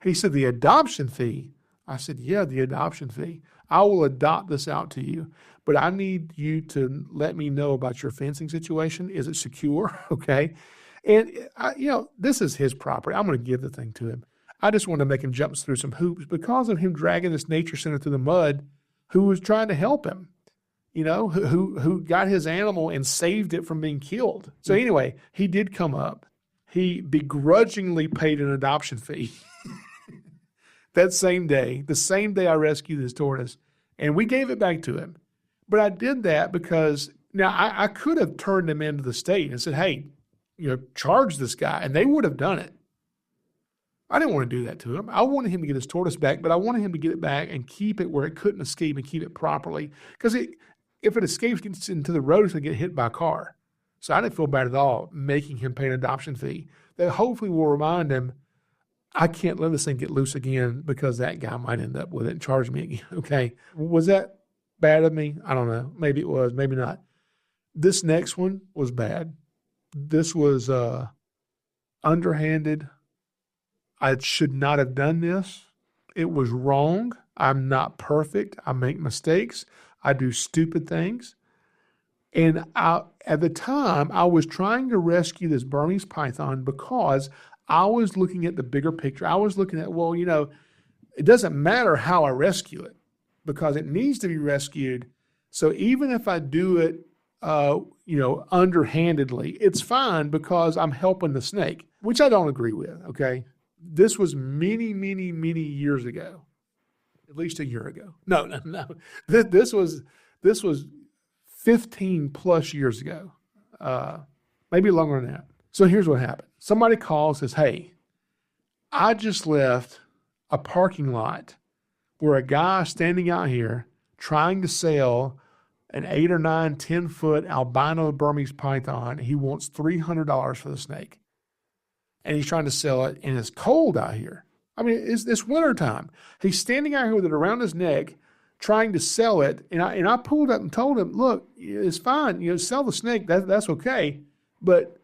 A: He said, the adoption fee? I said, yeah, the adoption fee. I will adopt this out to you, but I need you to let me know about your fencing situation. Is it secure? Okay. And, this is his property. I'm going to give the thing to him. I just want to make him jump through some hoops because of him dragging this nature center through the mud who was trying to help him, who got his animal and saved it from being killed. So anyway, he did come up. He begrudgingly paid an adoption fee that same day, the same day I rescued this tortoise, and we gave it back to him. But I did that because now I could have turned him into the state and said, hey, charge this guy, and they would have done it. I didn't want to do that to him. I wanted him to get his tortoise back, but I wanted him to get it back and keep it where it couldn't escape and keep it properly. Because if it escapes, gets into the road, it's going to get hit by a car. So I didn't feel bad at all making him pay an adoption fee. That hopefully will remind him, I can't let this thing get loose again because that guy might end up with it and charge me again. Okay. Was that bad of me? I don't know. Maybe it was, maybe not. This next one was bad. This was underhanded. I should not have done this. It was wrong. I'm not perfect. I make mistakes. I do stupid things. And at the time, I was trying to rescue this Burmese python because I was looking at the bigger picture. I was looking at, it doesn't matter how I rescue it because it needs to be rescued. So even if I do it underhandedly. It's fine because I'm helping the snake, which I don't agree with, okay? This was many, many, many years ago, at least a year ago. No. This was 15 plus years ago, maybe longer than that. So here's what happened. Somebody calls, says, hey, I just left a parking lot where a guy standing out here trying to sell an 8 or 9, 10-foot albino Burmese python. He wants $300 for the snake. And he's trying to sell it, and it's cold out here. I mean, it's wintertime. He's standing out here with it around his neck, trying to sell it. And I pulled up and told him, look, it's fine. Sell the snake. That's okay. But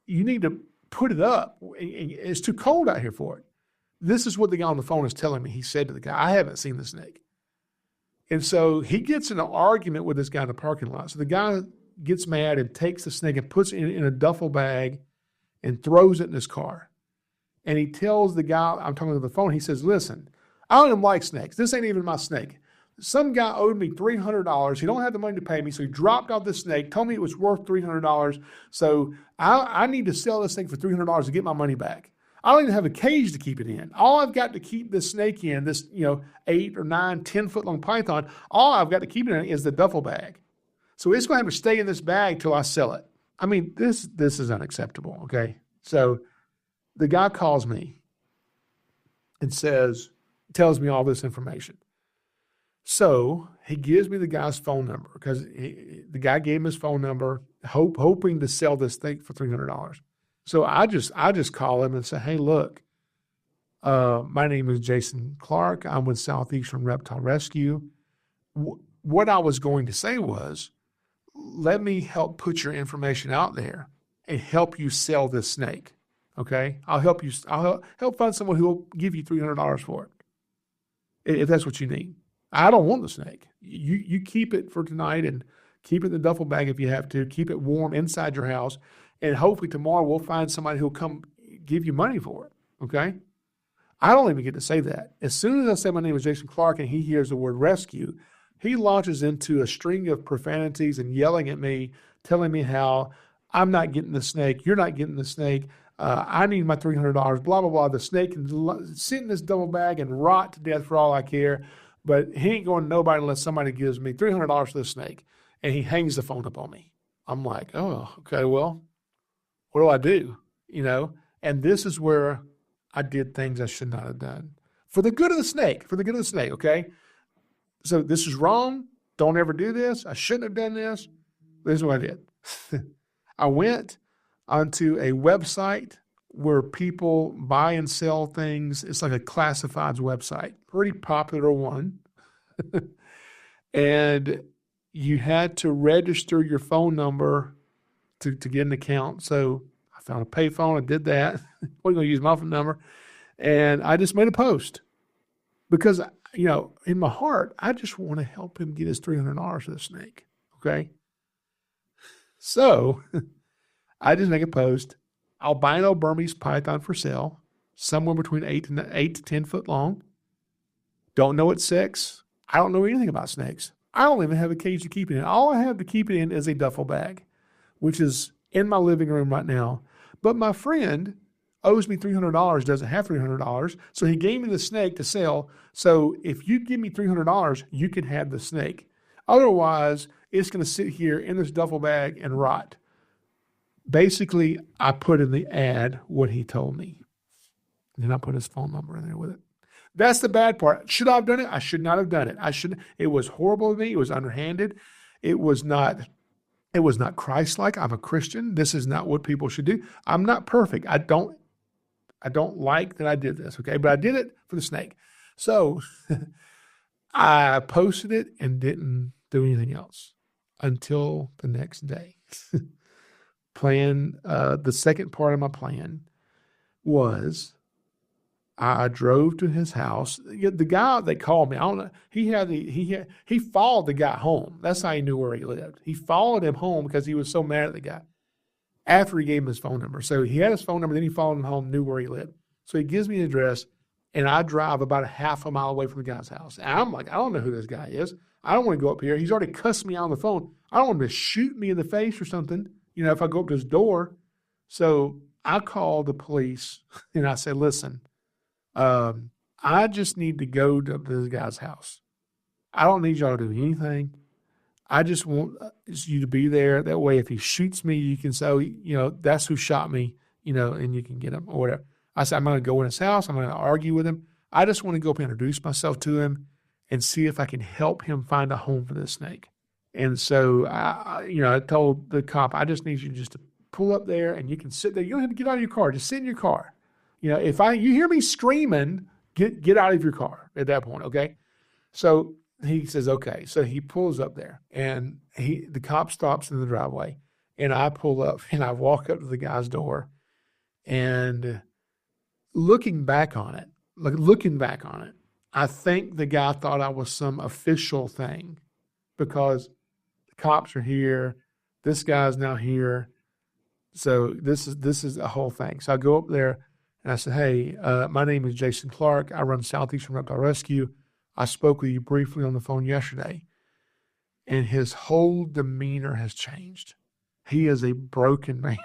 A: you need to put it up. It's too cold out here for it. This is what the guy on the phone is telling me. He said to the guy, I haven't seen the snake. And so he gets in an argument with this guy in the parking lot. So the guy gets mad and takes the snake and puts it in a duffel bag and throws it in his car. And he tells the guy, I'm talking to the phone, he says, listen, I don't even like snakes. This ain't even my snake. Some guy owed me $300. He don't have the money to pay me, so he dropped off this snake, told me it was worth $300. So I need to sell this thing for $300 to get my money back. I don't even have a cage to keep it in. All I've got to keep this snake in, this 8 or 9, 10-foot long python, all I've got to keep it in is the duffel bag. So it's going to have to stay in this bag till I sell it. I mean, this is unacceptable, okay? So the guy calls me and tells me all this information. So he gives me the guy's phone number because the guy gave him his phone number, hoping to sell this thing for $300. So I just call him and say, hey, look, my name is Jason Clark. I'm with Southeastern Reptile Rescue. What I was going to say was, let me help put your information out there and help you sell this snake. Okay, I'll help you. I'll help find someone who will give you $300 for it, if that's what you need. I don't want the snake. You keep it for tonight and keep it in the duffel bag if you have to. Keep it warm inside your house, and hopefully tomorrow we'll find somebody who'll come give you money for it. Okay, I don't even get to say that. As soon as I say my name is Jason Clark and he hears the word rescue, he launches into a string of profanities and yelling at me, telling me how I'm not getting the snake, you're not getting the snake. I need my $300, blah, blah, blah. The snake can sit in this double bag and rot to death for all I care, but he ain't going to nobody unless somebody gives me $300 for the snake. And he hangs the phone up on me. I'm like, oh, okay, well, what do I do? And this is where I did things I should not have done. For the good of the snake, okay? So this is wrong. Don't ever do this. I shouldn't have done this. This is what I did. I went onto a website where people buy and sell things. It's like a classifieds website, pretty popular one. And you had to register your phone number to get an account. So I found a payphone. I did that. Wasn't going to use my phone number. And I just made a post because, in my heart, I just want to help him get his $300 for the snake. Okay. So I just make a post, albino Burmese python for sale, somewhere between 8 to 10 foot long. Don't know its sex. I don't know anything about snakes. I don't even have a cage to keep it in. All I have to keep it in is a duffel bag, which is in my living room right now. But my friend owes me $300, doesn't have $300, so he gave me the snake to sell. So if you give me $300, you can have the snake. Otherwise, it's going to sit here in this duffel bag and rot. Basically, I put in the ad what he told me. And then I put his phone number in there with it. That's the bad part. Should I have done it? I should not have done it. It was horrible of me. It was underhanded. It was not Christ-like. I'm a Christian. This is not what people should do. I'm not perfect. I don't like that I did this, okay? But I did it for the snake. So I posted it and didn't do anything else until the next day. The second part of my plan was I drove to his house. The guy that called me, I don't know, he followed the guy home. That's how he knew where he lived. He followed him home because he was so mad at the guy after he gave him his phone number. So he had his phone number, then he followed him home, knew where he lived. So he gives me the address, And I drive about a half a mile away from the guy's house. And I'm like, I don't know who this guy is. I don't want to go up here. He's already cussed me out on the phone. I don't want him to shoot me in the face or something, if I go up to his door. So I call the police and I say, listen, I just need to go to this guy's house. I don't need y'all to do anything. I just want you to be there. That way, if he shoots me, you can say, that's who shot me, and you can get him or whatever. I said, I'm going to go in his house. I'm going to argue with him. I just want to go up and introduce myself to him and see if I can help him find a home for this snake. And so, I told the cop, I just need you just to pull up there and you can sit there. You don't have to get out of your car. Just sit in your car. If you hear me screaming, get out of your car at that point, okay? So he says, okay. So he pulls up there and the cop stops in the driveway and I pull up and I walk up to the guy's door and looking back on it, I think the guy thought I was some official thing because the cops are here. This guy's now here. So this is a whole thing. So I go up there and I said, hey, my name is Jason Clark. I run Southeastern Reptile Rescue. I spoke with you briefly on the phone yesterday, and his whole demeanor has changed. He is a broken man.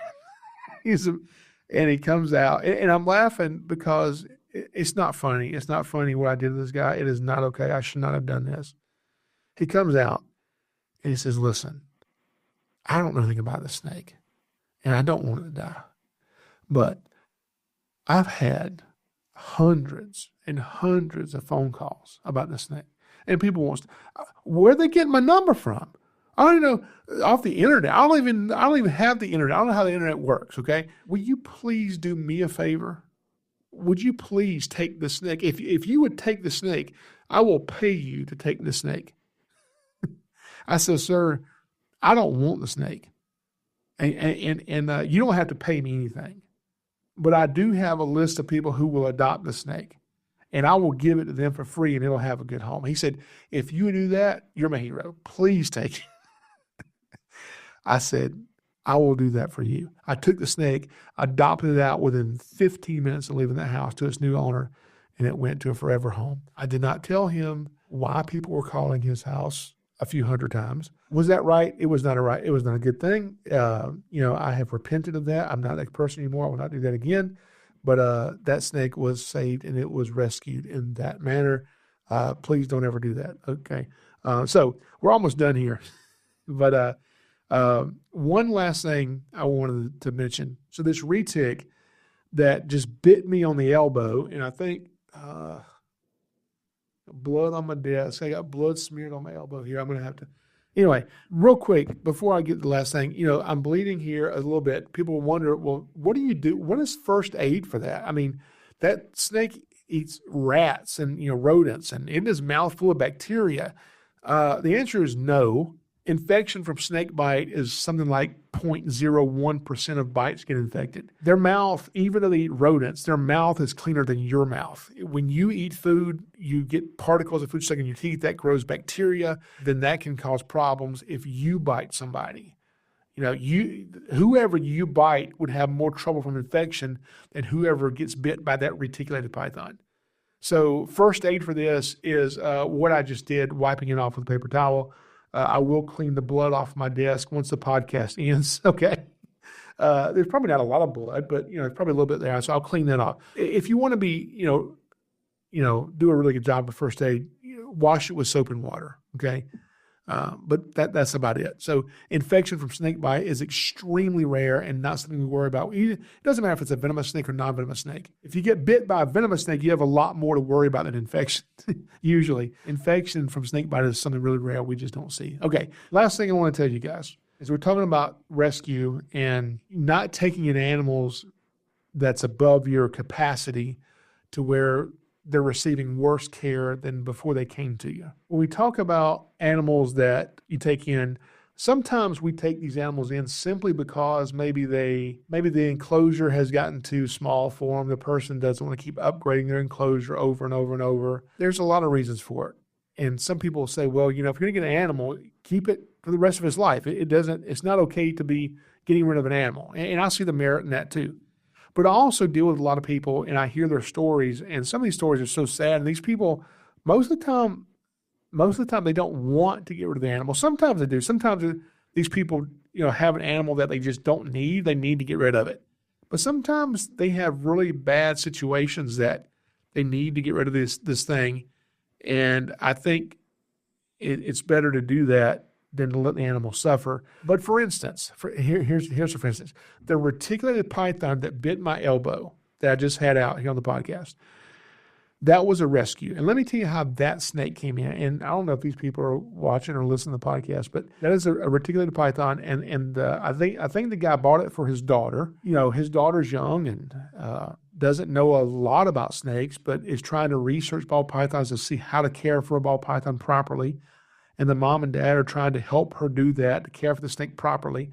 A: And he comes out, and I'm laughing because it's not funny. It's not funny what I did to this guy. It is not okay. I should not have done this. He comes out, and he says, listen, I don't know anything about this snake, and I don't want it to die. But I've had hundreds and hundreds of phone calls about this snake. And people want to, where are they getting my number from? I don't know, off the internet. I don't even have the internet. I don't know how the internet works, okay? Will you please do me a favor? Would you please take the snake? If you would take the snake, I will pay you to take the snake. I said, sir, I don't want the snake. And you don't have to pay me anything. But I do have a list of people who will adopt the snake. And I will give it to them for free and it'll have a good home. He said, if you do that, you're my hero. Please take it. I said, I will do that for you. I took the snake, adopted it out within 15 minutes of leaving the house to its new owner, and it went to a forever home. I did not tell him why people were calling his house a few hundred times. Was that right? It was not a good thing. I have repented of that. I'm not that person anymore. I will not do that again. But that snake was saved and it was rescued in that manner. Please don't ever do that. Okay. So we're almost done here. But one last thing I wanted to mention. So this retic that just bit me on the elbow, and I think blood on my desk. I got blood smeared on my elbow here. I'm going to have to. Anyway, real quick, before I get to the last thing, I'm bleeding here a little bit. People wonder, well, what do you do? What is first aid for that? I mean, that snake eats rats and, rodents, and in his mouth full of bacteria. The answer is no. Infection from snake bite is something like 0.01% of bites get infected. Their mouth, even though they eat rodents, their mouth is cleaner than your mouth. When you eat food, you get particles of food stuck in your teeth. That grows bacteria. Then that can cause problems if you bite somebody. Whoever you bite would have more trouble from infection than whoever gets bit by that reticulated python. So first aid for this is what I just did, wiping it off with a paper towel. I will clean the blood off my desk once the podcast ends. Okay. There's probably not a lot of blood, but it's probably a little bit there. So I'll clean that off. If you want to be, do a really good job of first aid, wash it with soap and water. Okay. But that's about it. So infection from snake bite is extremely rare and not something we worry about. It doesn't matter if it's a venomous snake or non-venomous snake. If you get bit by a venomous snake, you have a lot more to worry about than infection. Usually, infection from snake bite is something really rare we just don't see. Okay, last thing I want to tell you guys is we're talking about rescue and not taking in animals that's above your capacity to where they're receiving worse care than before they came to you. When we talk about animals that you take in, sometimes we take these animals in simply because maybe the enclosure has gotten too small for them. The person doesn't want to keep upgrading their enclosure over and over and over. There's a lot of reasons for it. And some people will say, well, if you're going to get an animal, keep it for the rest of its life. It's not okay to be getting rid of an animal. And I see the merit in that too. But I also deal with a lot of people, and I hear their stories, and some of these stories are so sad. And these people, most of the time, they don't want to get rid of the animal. Sometimes they do. Sometimes these people, have an animal that they just don't need. They need to get rid of it. But sometimes they have really bad situations that they need to get rid of this thing. And I think it's better to do that than to let the animal suffer. But for instance, here's for instance, the reticulated python that bit my elbow that I just had out here on the podcast, that was a rescue. And let me tell you how that snake came in. And I don't know if these people are watching or listening to the podcast, but that is a reticulated python. And I think the guy bought it for his daughter. His daughter's young and doesn't know a lot about snakes, but is trying to research ball pythons to see how to care for a ball python properly. And the mom and dad are trying to help her do that, to care for the snake properly.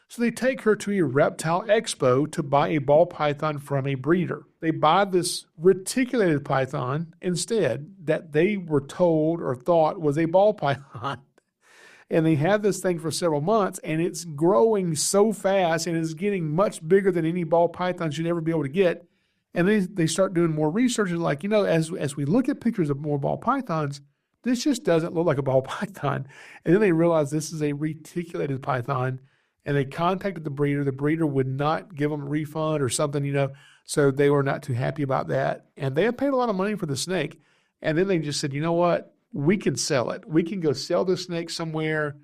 A: So they take her to a reptile expo to buy a ball python from a breeder. They buy this reticulated python instead that they were told or thought was a ball python. And they had this thing for several months, and it's growing so fast and is getting much bigger than any ball python should ever be able to get. And they start doing more research, and as we look at pictures of more ball pythons, this just doesn't look like a ball python. And then they realize this is a reticulated python, and they contacted the breeder. The breeder would not give them a refund or something, so they were not too happy about that. And they had paid a lot of money for the snake. And then they just said, you know what? We can sell it. We can go sell this snake somewhere.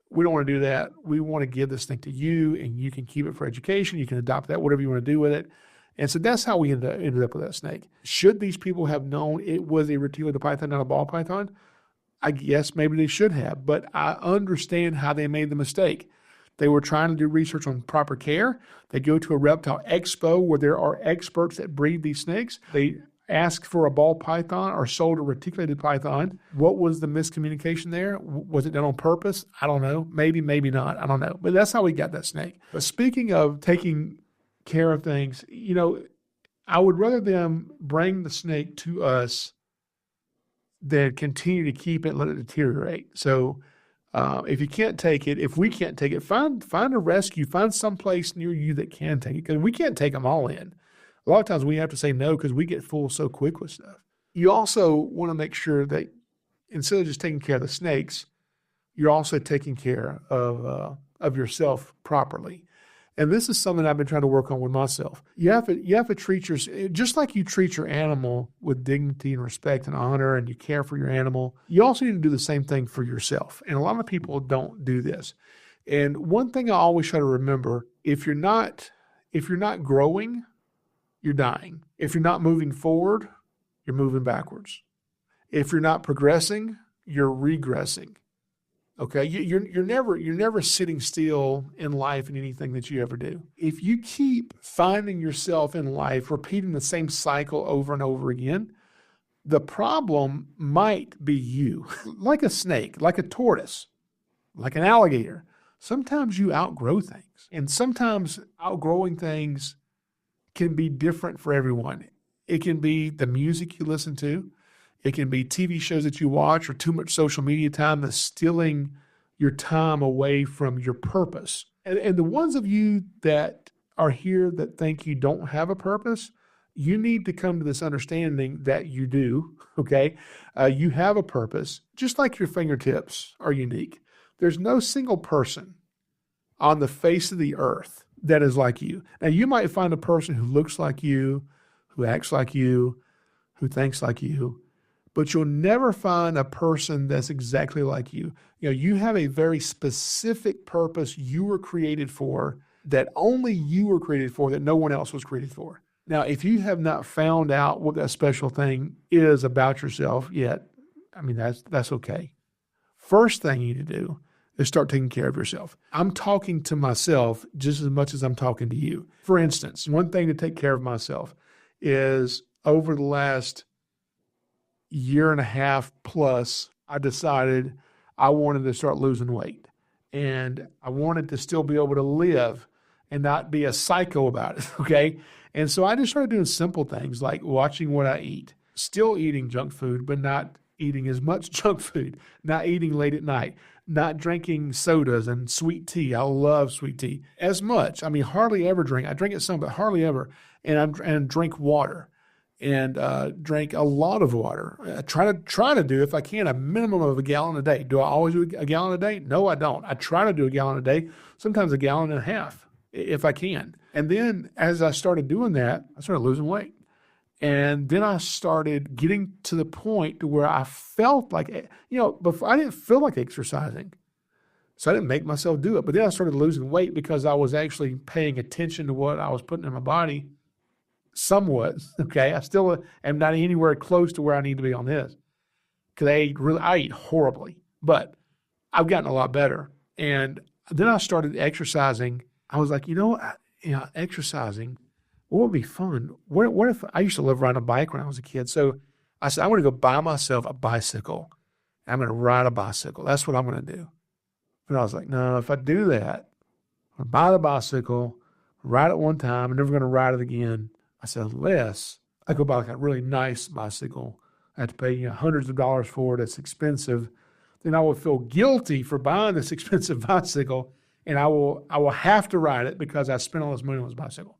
A: We don't want to do that. We want to give this thing to you, and you can keep it for education. You can adopt that, whatever you want to do with it. And so that's how we ended up with that snake. Should these people have known it was a reticulated python, not a ball python? I guess maybe they should have, but I understand how they made the mistake. They were trying to do research on proper care. They go to a reptile expo where there are experts that breed these snakes. They ask for a ball python or sold a reticulated python. What was the miscommunication there? Was it done on purpose? I don't know. Maybe, maybe not. I don't know. But that's how we got that snake. But speaking of taking care of things, I would rather them bring the snake to us than continue to keep it and let it deteriorate. So if you can't take it, if we can't take it, find a rescue, find some place near you that can take it, because we can't take them all in. A lot of times we have to say no because we get full so quick with stuff. You also want to make sure that instead of just taking care of the snakes, you're also taking care of yourself properly. And this is something I've been trying to work on with myself. You have to treat just like you treat your animal with dignity and respect and honor, and you care for your animal, you also need to do the same thing for yourself. And a lot of people don't do this. And one thing I always try to remember, if you're not growing, you're dying. If you're not moving forward, you're moving backwards. If you're not progressing, you're regressing. Okay, you're never sitting still in life in anything that you ever do. If you keep finding yourself in life repeating the same cycle over and over again, the problem might be you. Like a snake, like a tortoise, like an alligator. Sometimes you outgrow things, and sometimes outgrowing things can be different for everyone. It can be the music you listen to. It can be TV shows that you watch, or too much social media time that's stealing your time away from your purpose. And the ones of you that are here that think you don't have a purpose, you need to come to this understanding that you do, okay? You have a purpose, just like your fingertips are unique. There's no single person on the face of the earth that is like you. Now, you might find a person who looks like you, who acts like you, who thinks like you, but you'll never find a person that's exactly like you. You have a very specific purpose you were created for, that only you were created for, that no one else was created for. Now, if you have not found out what that special thing is about yourself yet, that's okay. First thing you need to do is start taking care of yourself. I'm talking to myself just as much as I'm talking to you. For instance, one thing to take care of myself is over the last year and a half plus, I decided I wanted to start losing weight. And I wanted to still be able to live and not be a psycho about it, okay? And so I just started doing simple things like watching what I eat, still eating junk food, but not eating as much junk food, not eating late at night, not drinking sodas and sweet tea. I love sweet tea as much. I mean, hardly ever drink. I drink it some, but hardly ever. And drink water and drink a lot of water. I try to do, if I can, a minimum of a gallon a day. Do I always do a gallon a day? No, I don't. I try to do a gallon a day, sometimes a gallon and a half if I can. And then as I started doing that, I started losing weight. And then I started getting to the point to where I felt like, before I didn't feel like exercising. So I didn't make myself do it. But then I started losing weight because I was actually paying attention to what I was putting in my body somewhat. Okay. I still am not anywhere close to where I need to be on this because I eat horribly, but I've gotten a lot better. And then I started exercising. I was like, exercising, what would be fun? What if I used to love riding a bike when I was a kid? So I said, I'm going to go buy myself a bicycle. I'm going to ride a bicycle. That's what I'm going to do. But I was like, no, if I do that, I'm going to buy the bicycle, ride it one time, I'm never going to ride it again. I said, unless I go buy like a really nice bicycle, I have to pay hundreds of dollars for it. It's expensive. Then I will feel guilty for buying this expensive bicycle, and I will have to ride it because I spent all this money on this bicycle.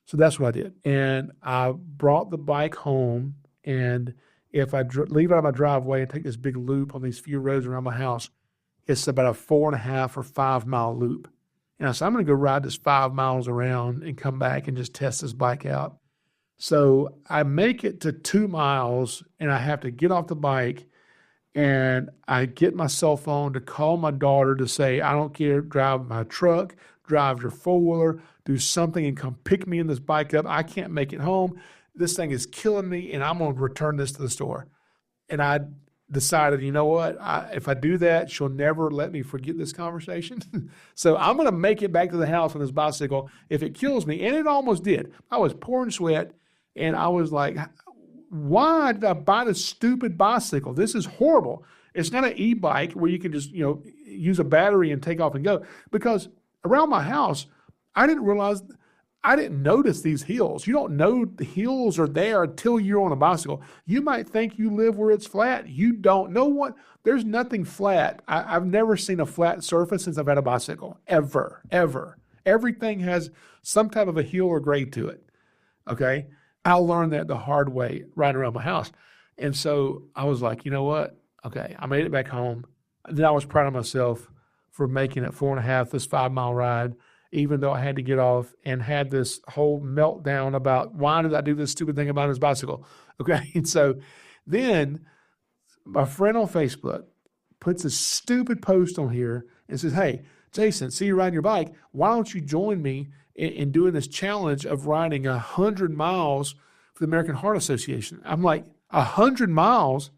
A: So that's what I did. And I brought the bike home, and if I leave it out of my driveway and take this big loop on these few roads around my house, it's about a 4.5 or 5 mile loop. And I said, I'm going to go ride this 5 miles around and come back and just test this bike out. So I make it to 2 miles, and I have to get off the bike, and I get my cell phone to call my daughter to say, I don't care, drive my truck, drive your four-wheeler, do something and come pick me in this bike up. I can't make it home. This thing is killing me, and I'm going to return this to the store. And I decided, you know what? If I do that, she'll never let me forget this conversation. So I'm going to make it back to the house on this bicycle if it kills me. And it almost did. I was pouring sweat, and I was like, why did I buy this stupid bicycle? This is horrible. It's not an e-bike where you can just, use a battery and take off and go. Because around my house, I didn't notice these hills. You don't know the hills are there until you're on a bicycle. You might think you live where it's flat. You don't know what. There's nothing flat. I've never seen a flat surface since I've had a bicycle, ever. Everything has some type of a hill or grade to it, okay? I learned that the hard way riding around my house. And so I was like, you know what? Okay, I made it back home. Then I was proud of myself for making it 4.5, this 5 mile ride, even though I had to get off and had this whole meltdown about why did I do this stupid thing about his bicycle? Okay. And so then my friend on Facebook puts a stupid post on here and says, hey, Jason, see you riding your bike. Why don't you join me in doing this challenge of riding 100 miles for the American Heart Association? I'm like, 100 miles?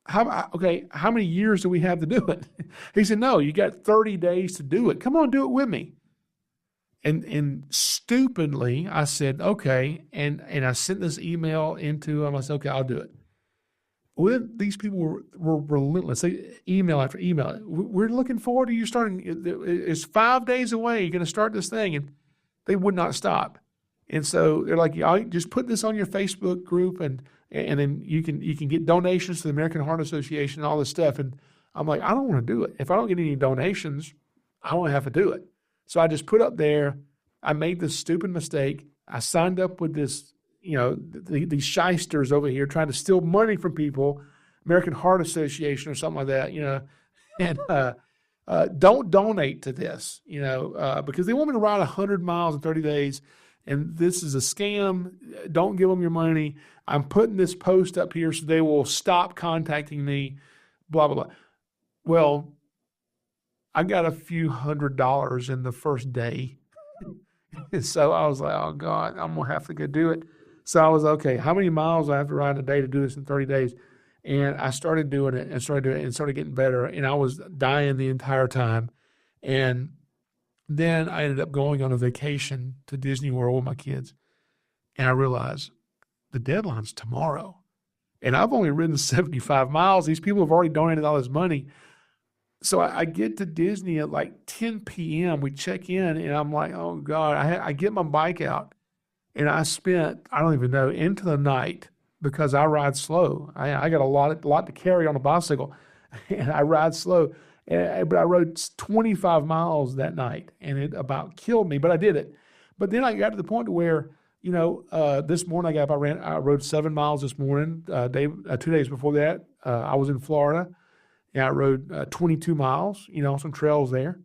A: How many years do we have to do it? He said, no, you got 30 days to do it. Come on, do it with me. And stupidly, I said, okay. And I sent this email into him. I said, okay, I'll do it. Well, these people were relentless. They email after email. We're looking forward to you starting. It's 5 days away. You're going to start this thing. And they would not stop. And so they're like, just put this on your Facebook group and then you can get donations to the American Heart Association and all this stuff. And I'm like, I don't want to do it. If I don't get any donations, I won't have to do it. So I just put up there, I made this stupid mistake. I signed up with this, these shysters over here trying to steal money from people, American Heart Association or something like that, and don't donate to this, because they want me to ride 100 miles in 30 days. And this is a scam. Don't give them your money. I'm putting this post up here so they will stop contacting me, blah, blah, blah. Well, I got a few $100s in the first day. And so I was like, oh, God, I'm going to have to go do it. So I was, okay, how many miles do I have to ride a day to do this in 30 days? And I started doing it and started getting better. And I was dying the entire time. And then I ended up going on a vacation to Disney World with my kids. And I realized the deadline's tomorrow. And I've only ridden 75 miles. These people have already donated all this money. So I get to Disney at like 10 p.m. We check in, and I'm like, oh, God. I get my bike out, and I spent, I don't even know, into the night because I ride slow. I got a lot to carry on a bicycle, and I ride slow. But I rode 25 miles that night, and it about killed me, but I did it. But then I got to the point where, this morning I rode 7 miles this morning. 2 days before that, I was in Florida, and I rode 22 miles, on some trails there.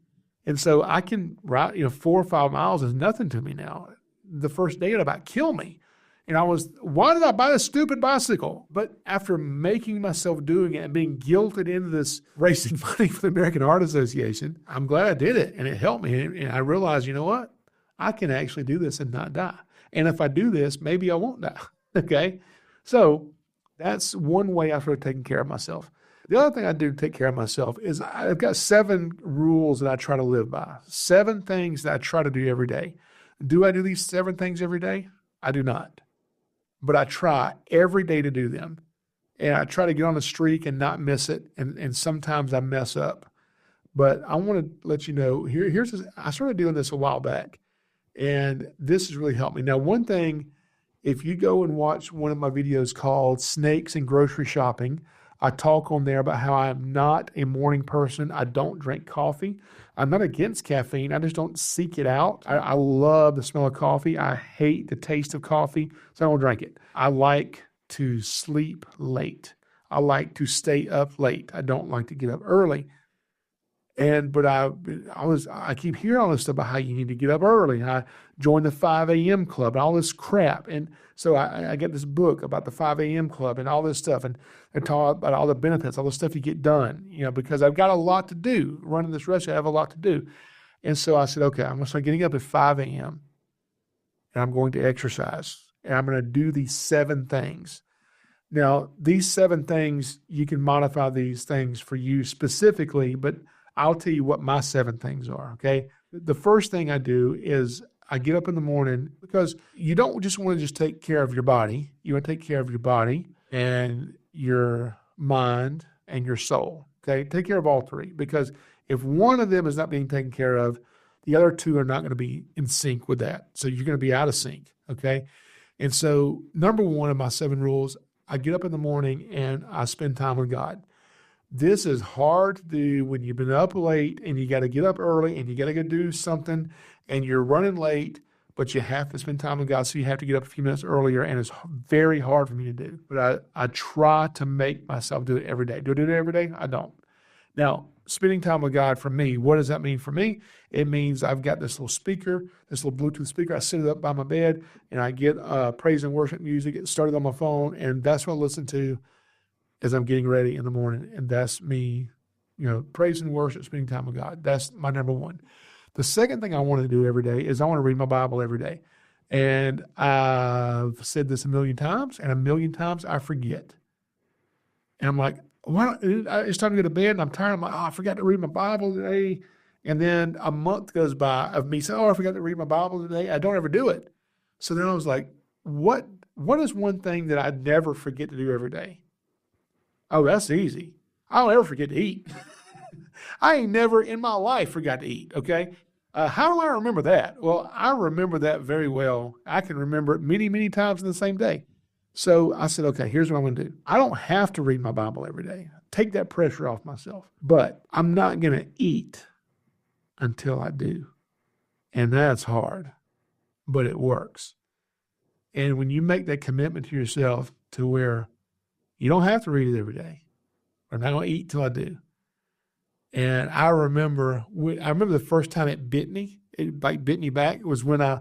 A: And so I can ride, 4 or 5 miles is nothing to me now. The first day it about killed me. And why did I buy this stupid bicycle? But after making myself doing it and being guilted into this raising money for the American Heart Association, I'm glad I did it. And it helped me. And I realized, you know what? I can actually do this and not die. And if I do this, maybe I won't die. Okay? So that's one way I've started taking care of myself. The other thing I do to take care of myself is I've got 7 rules that I try to live by. 7 things that I try to do every day. Do I do these 7 things every day? I do not. But I try every day to do them. And I try to get on a streak and not miss it. And sometimes I mess up. But I want to let you know, I started doing this a while back. And this has really helped me. Now, one thing, if you go and watch one of my videos called Snakes and Grocery Shopping, I talk on there about how I am not a morning person. I don't drink coffee. I'm not against caffeine. I just don't seek it out. I love the smell of coffee. I hate the taste of coffee, so I don't drink it. I like to sleep late. I like to stay up late. I don't like to get up early. But I keep hearing all this stuff about how you need to get up early. I joined the 5 a.m. club and all this crap. And so I get this book about the 5 a.m. club and all this stuff and talk about all the benefits, all the stuff you get done, because I've got a lot to do. Running this restaurant, I have a lot to do. And so I said, okay, I'm going to start getting up at 5 a.m. and I'm going to exercise. And I'm going to do these 7 things. Now, these 7 things, you can modify these things for you specifically, but I'll tell you what my 7 things are, okay? The first thing I do is I get up in the morning because you don't just want to just take care of your body. You want to take care of your body and your mind and your soul, okay? Take care of all 3 because if one of them is not being taken care of, the other 2 are not going to be in sync with that. So you're going to be out of sync, okay? And so number 1 of my 7 rules, I get up in the morning and I spend time with God. This is hard to do when you've been up late and you got to get up early and you got to go do something and you're running late, but you have to spend time with God, so you have to get up a few minutes earlier, and it's very hard for me to do. But I try to make myself do it every day. Do I do it every day? I don't. Now, spending time with God for me, what does that mean for me? It means I've got this little speaker, this little Bluetooth speaker. I set it up by my bed, and I get praise and worship music. It started on my phone, and that's what I listen to as I'm getting ready in the morning. And that's me, praise and worship, spending time with God. That's my number 1. The second thing I want to do every day is I want to read my Bible every day. And I've said this a million times, and a million times I forget. And I'm like, it's time to go to bed, and I'm tired. I'm like, I forgot to read my Bible today. And then a month goes by of me saying, I forgot to read my Bible today. I don't ever do it. So then I was like, what is one thing that I never forget to do every day? Oh, that's easy. I don't ever forget to eat. I ain't never in my life forgot to eat, okay? How do I remember that? Well, I remember that very well. I can remember it many, many times in the same day. So I said, okay, here's what I'm going to do. I don't have to read my Bible every day. Take that pressure off myself. But I'm not going to eat until I do. And that's hard, but it works. And when you make that commitment to yourself to where you don't have to read it every day, I'm not going to eat till I do. And I remember the first time it bit me back. It was when I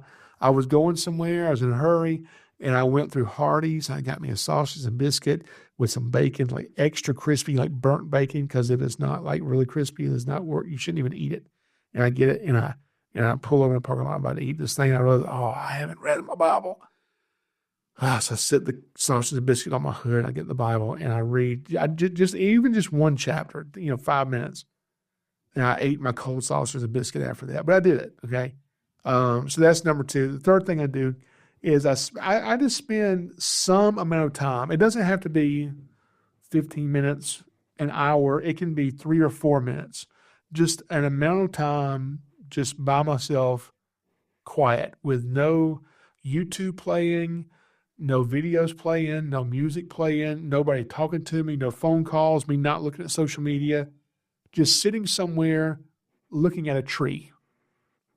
A: was going somewhere. I was in a hurry, and I went through Hardee's. I got me a sausage and biscuit with some bacon, like extra crispy, like burnt bacon, because if it's not like really crispy, it's not work. You shouldn't even eat it. And I get it, and I pull over in the parking lot about to eat this thing. And I realized, I haven't read my Bible. So I sit the sausage and biscuit on my hood. I get the Bible, and I read just one chapter, 5 minutes. And I ate my cold sausage and biscuit after that. But I did it, okay? So that's number 2. The third thing I do is I just spend some amount of time. It doesn't have to be 15 minutes, an hour. It can be 3 or 4 minutes. Just an amount of time just by myself, quiet, with no YouTube playing, no videos playing, no music playing, nobody talking to me, no phone calls, me not looking at social media, just sitting somewhere looking at a tree,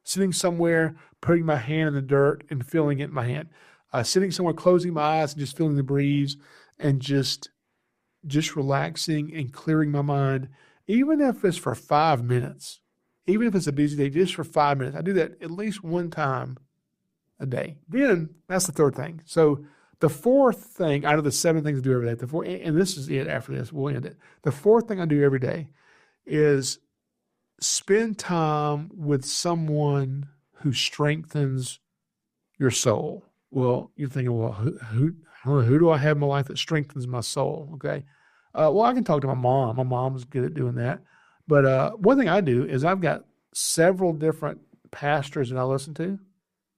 A: sitting somewhere, putting my hand in the dirt and feeling it in my hand, sitting somewhere, closing my eyes and just feeling the breeze and just relaxing and clearing my mind, even if it's for 5 minutes, even if it's a busy day, just for 5 minutes. I do that at least one time a day. Then that's the third thing. So the fourth thing out of the 7 things I do every day, and this is it after this, we'll end it. The fourth thing I do every day is spend time with someone who strengthens your soul. Well, you're thinking, well, who do I have in my life that strengthens my soul? Okay. Well, I can talk to my mom. My mom's good at doing that. But one thing I do is I've got several different pastors that I listen to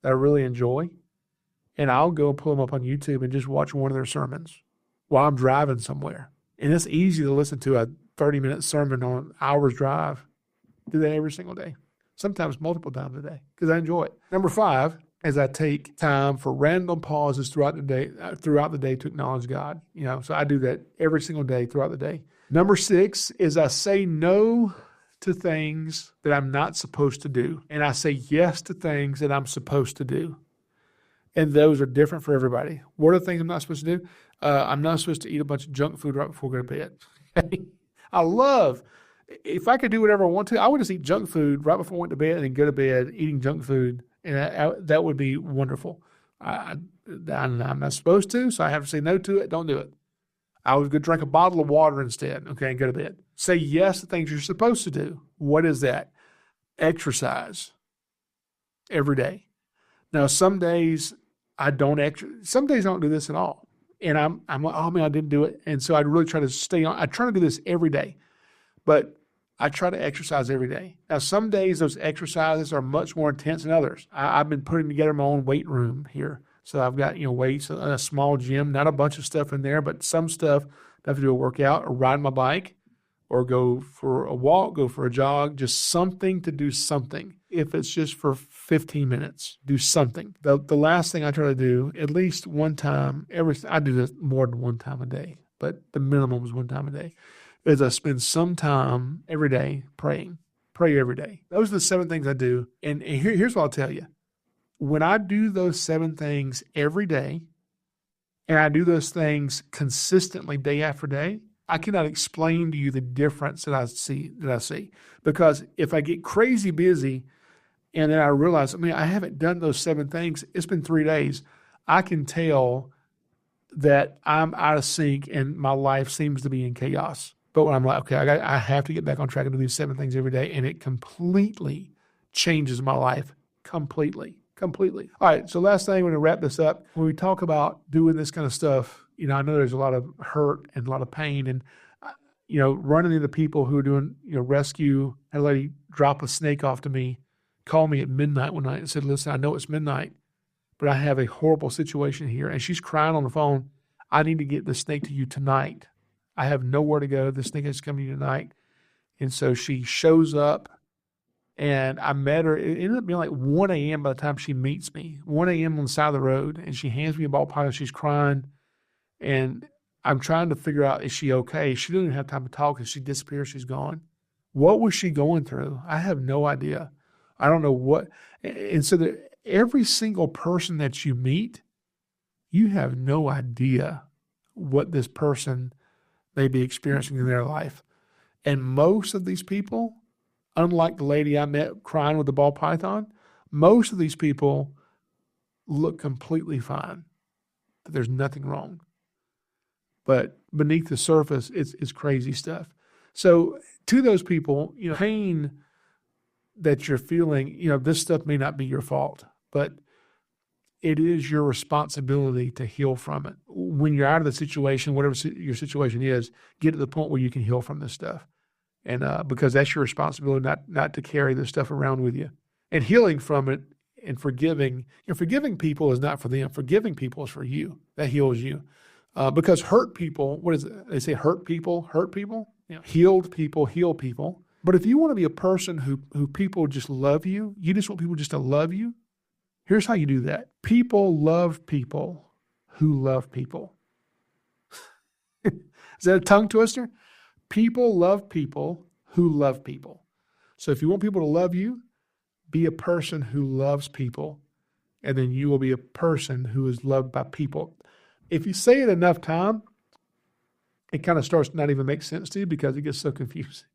A: that I really enjoy. And I'll go pull them up on YouTube and just watch one of their sermons while I'm driving somewhere. And it's easy to listen to a 30-minute sermon on an hour's drive. Do that every single day, sometimes multiple times a day, because I enjoy it. Number 5 is I take time for random pauses throughout the day to acknowledge God. So I do that every single day throughout the day. Number 6 is I say no to things that I'm not supposed to do, and I say yes to things that I'm supposed to do. And those are different for everybody. What are the things I'm not supposed to do? I'm not supposed to eat a bunch of junk food right before I go to bed. If I could do whatever I want to, I would just eat junk food right before I went to bed and then go to bed eating junk food. And that would be wonderful. I'm not supposed to, so I have to say no to it. Don't do it. I would go drink a bottle of water instead, okay, and go to bed. Say yes to things you're supposed to do. What is that? Exercise every day. Now, some days I don't some days I don't do this at all. And I'm like, oh man, I didn't do it. And so I'd really try to stay on. I try to do this every day, but I try to exercise every day. Now, some days those exercises are much more intense than others. I've been putting together my own weight room here. So I've got, weights, a small gym, not a bunch of stuff in there, but some stuff I have to do a workout or ride my bike or go for a walk, go for a jog, just something to do something. If it's just for 15 minutes, do something. The last thing I try to do, at least one time, I do this more than one time a day, but the minimum is one time a day, is I spend some time every day praying. Pray every day. Those are the 7 things I do. And here's what I'll tell you. When I do those 7 things every day, and I do those things consistently day after day, I cannot explain to you the difference that I see. Because if I get crazy busy and then I realize, I haven't done those 7 things, it's been 3 days, I can tell that I'm out of sync and my life seems to be in chaos. But when I'm like, okay, I have to get back on track and do these 7 things every day, and it completely changes my life. Completely. All right, so last thing, we're going to wrap this up. When we talk about doing this kind of stuff, I know there's a lot of hurt and a lot of pain, and running into people who are doing rescue. I had a lady drop a snake off to me, called me at midnight one night and said, listen, I know it's midnight, but I have a horrible situation here. And she's crying on the phone. I need to get the snake to you tonight. I have nowhere to go. The snake is coming to you tonight. And so she shows up, and I met her. It ended up being like 1 a.m. by the time she meets me, 1 a.m. on the side of the road. And she hands me a ball python. She's crying. And I'm trying to figure out, is she okay? She doesn't even have time to talk because she disappears. She's gone. What was she going through? I have no idea. I don't know what. And so every single person that you meet, you have no idea what this person may be experiencing in their life. And most of these people, unlike the lady I met crying with the ball python, most of these people look completely fine. There's nothing wrong. But beneath the surface, it's crazy stuff. So to those people, pain that you're feeling, this stuff may not be your fault, but it is your responsibility to heal from it. When you're out of the situation, whatever your situation is, get to the point where you can heal from this stuff. And because that's your responsibility, not to carry this stuff around with you. And healing from it and forgiving people is not for them. Forgiving people is for you. That heals you. Because hurt people, what is it? They say hurt people. Healed people heal people. But if you want to be a person who people just love you, you just want people just to love you, here's how you do that. People love people who love people. Is that a tongue twister? People love people who love people. So if you want people to love you, be a person who loves people, and then you will be a person who is loved by people. If you say it enough time, it kind of starts to not even make sense to you because it gets so confusing.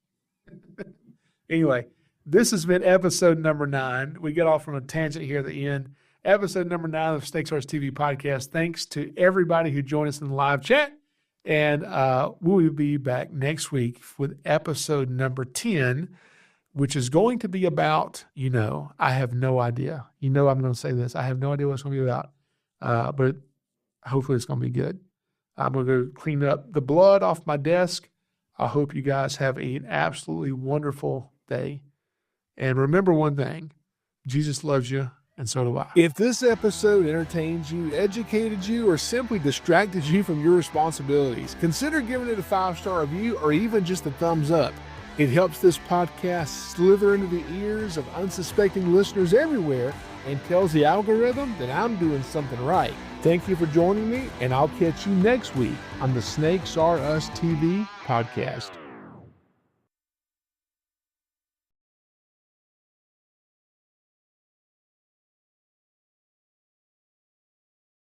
A: Anyway, this has been episode number 9. We get off on a tangent here at the end. Episode number 9 of SnakesAreUsTV podcast. Thanks to everybody who joined us in the live chat. And we will be back next week with episode number 10, which is going to be about, I have no idea. I'm going to say this. I have no idea what it's going to be about, but hopefully it's going to be good. I'm going to go clean up the blood off my desk. I hope you guys have an absolutely wonderful day. And remember one thing, Jesus loves you, and so do I. If this episode entertained you, educated you, or simply distracted you from your responsibilities, consider giving it a 5-star review or even just a thumbs up. It helps this podcast slither into the ears of unsuspecting listeners everywhere and tells the algorithm that I'm doing something right. Thank you for joining me, and I'll catch you next week on the Snakes Are Us TV podcast.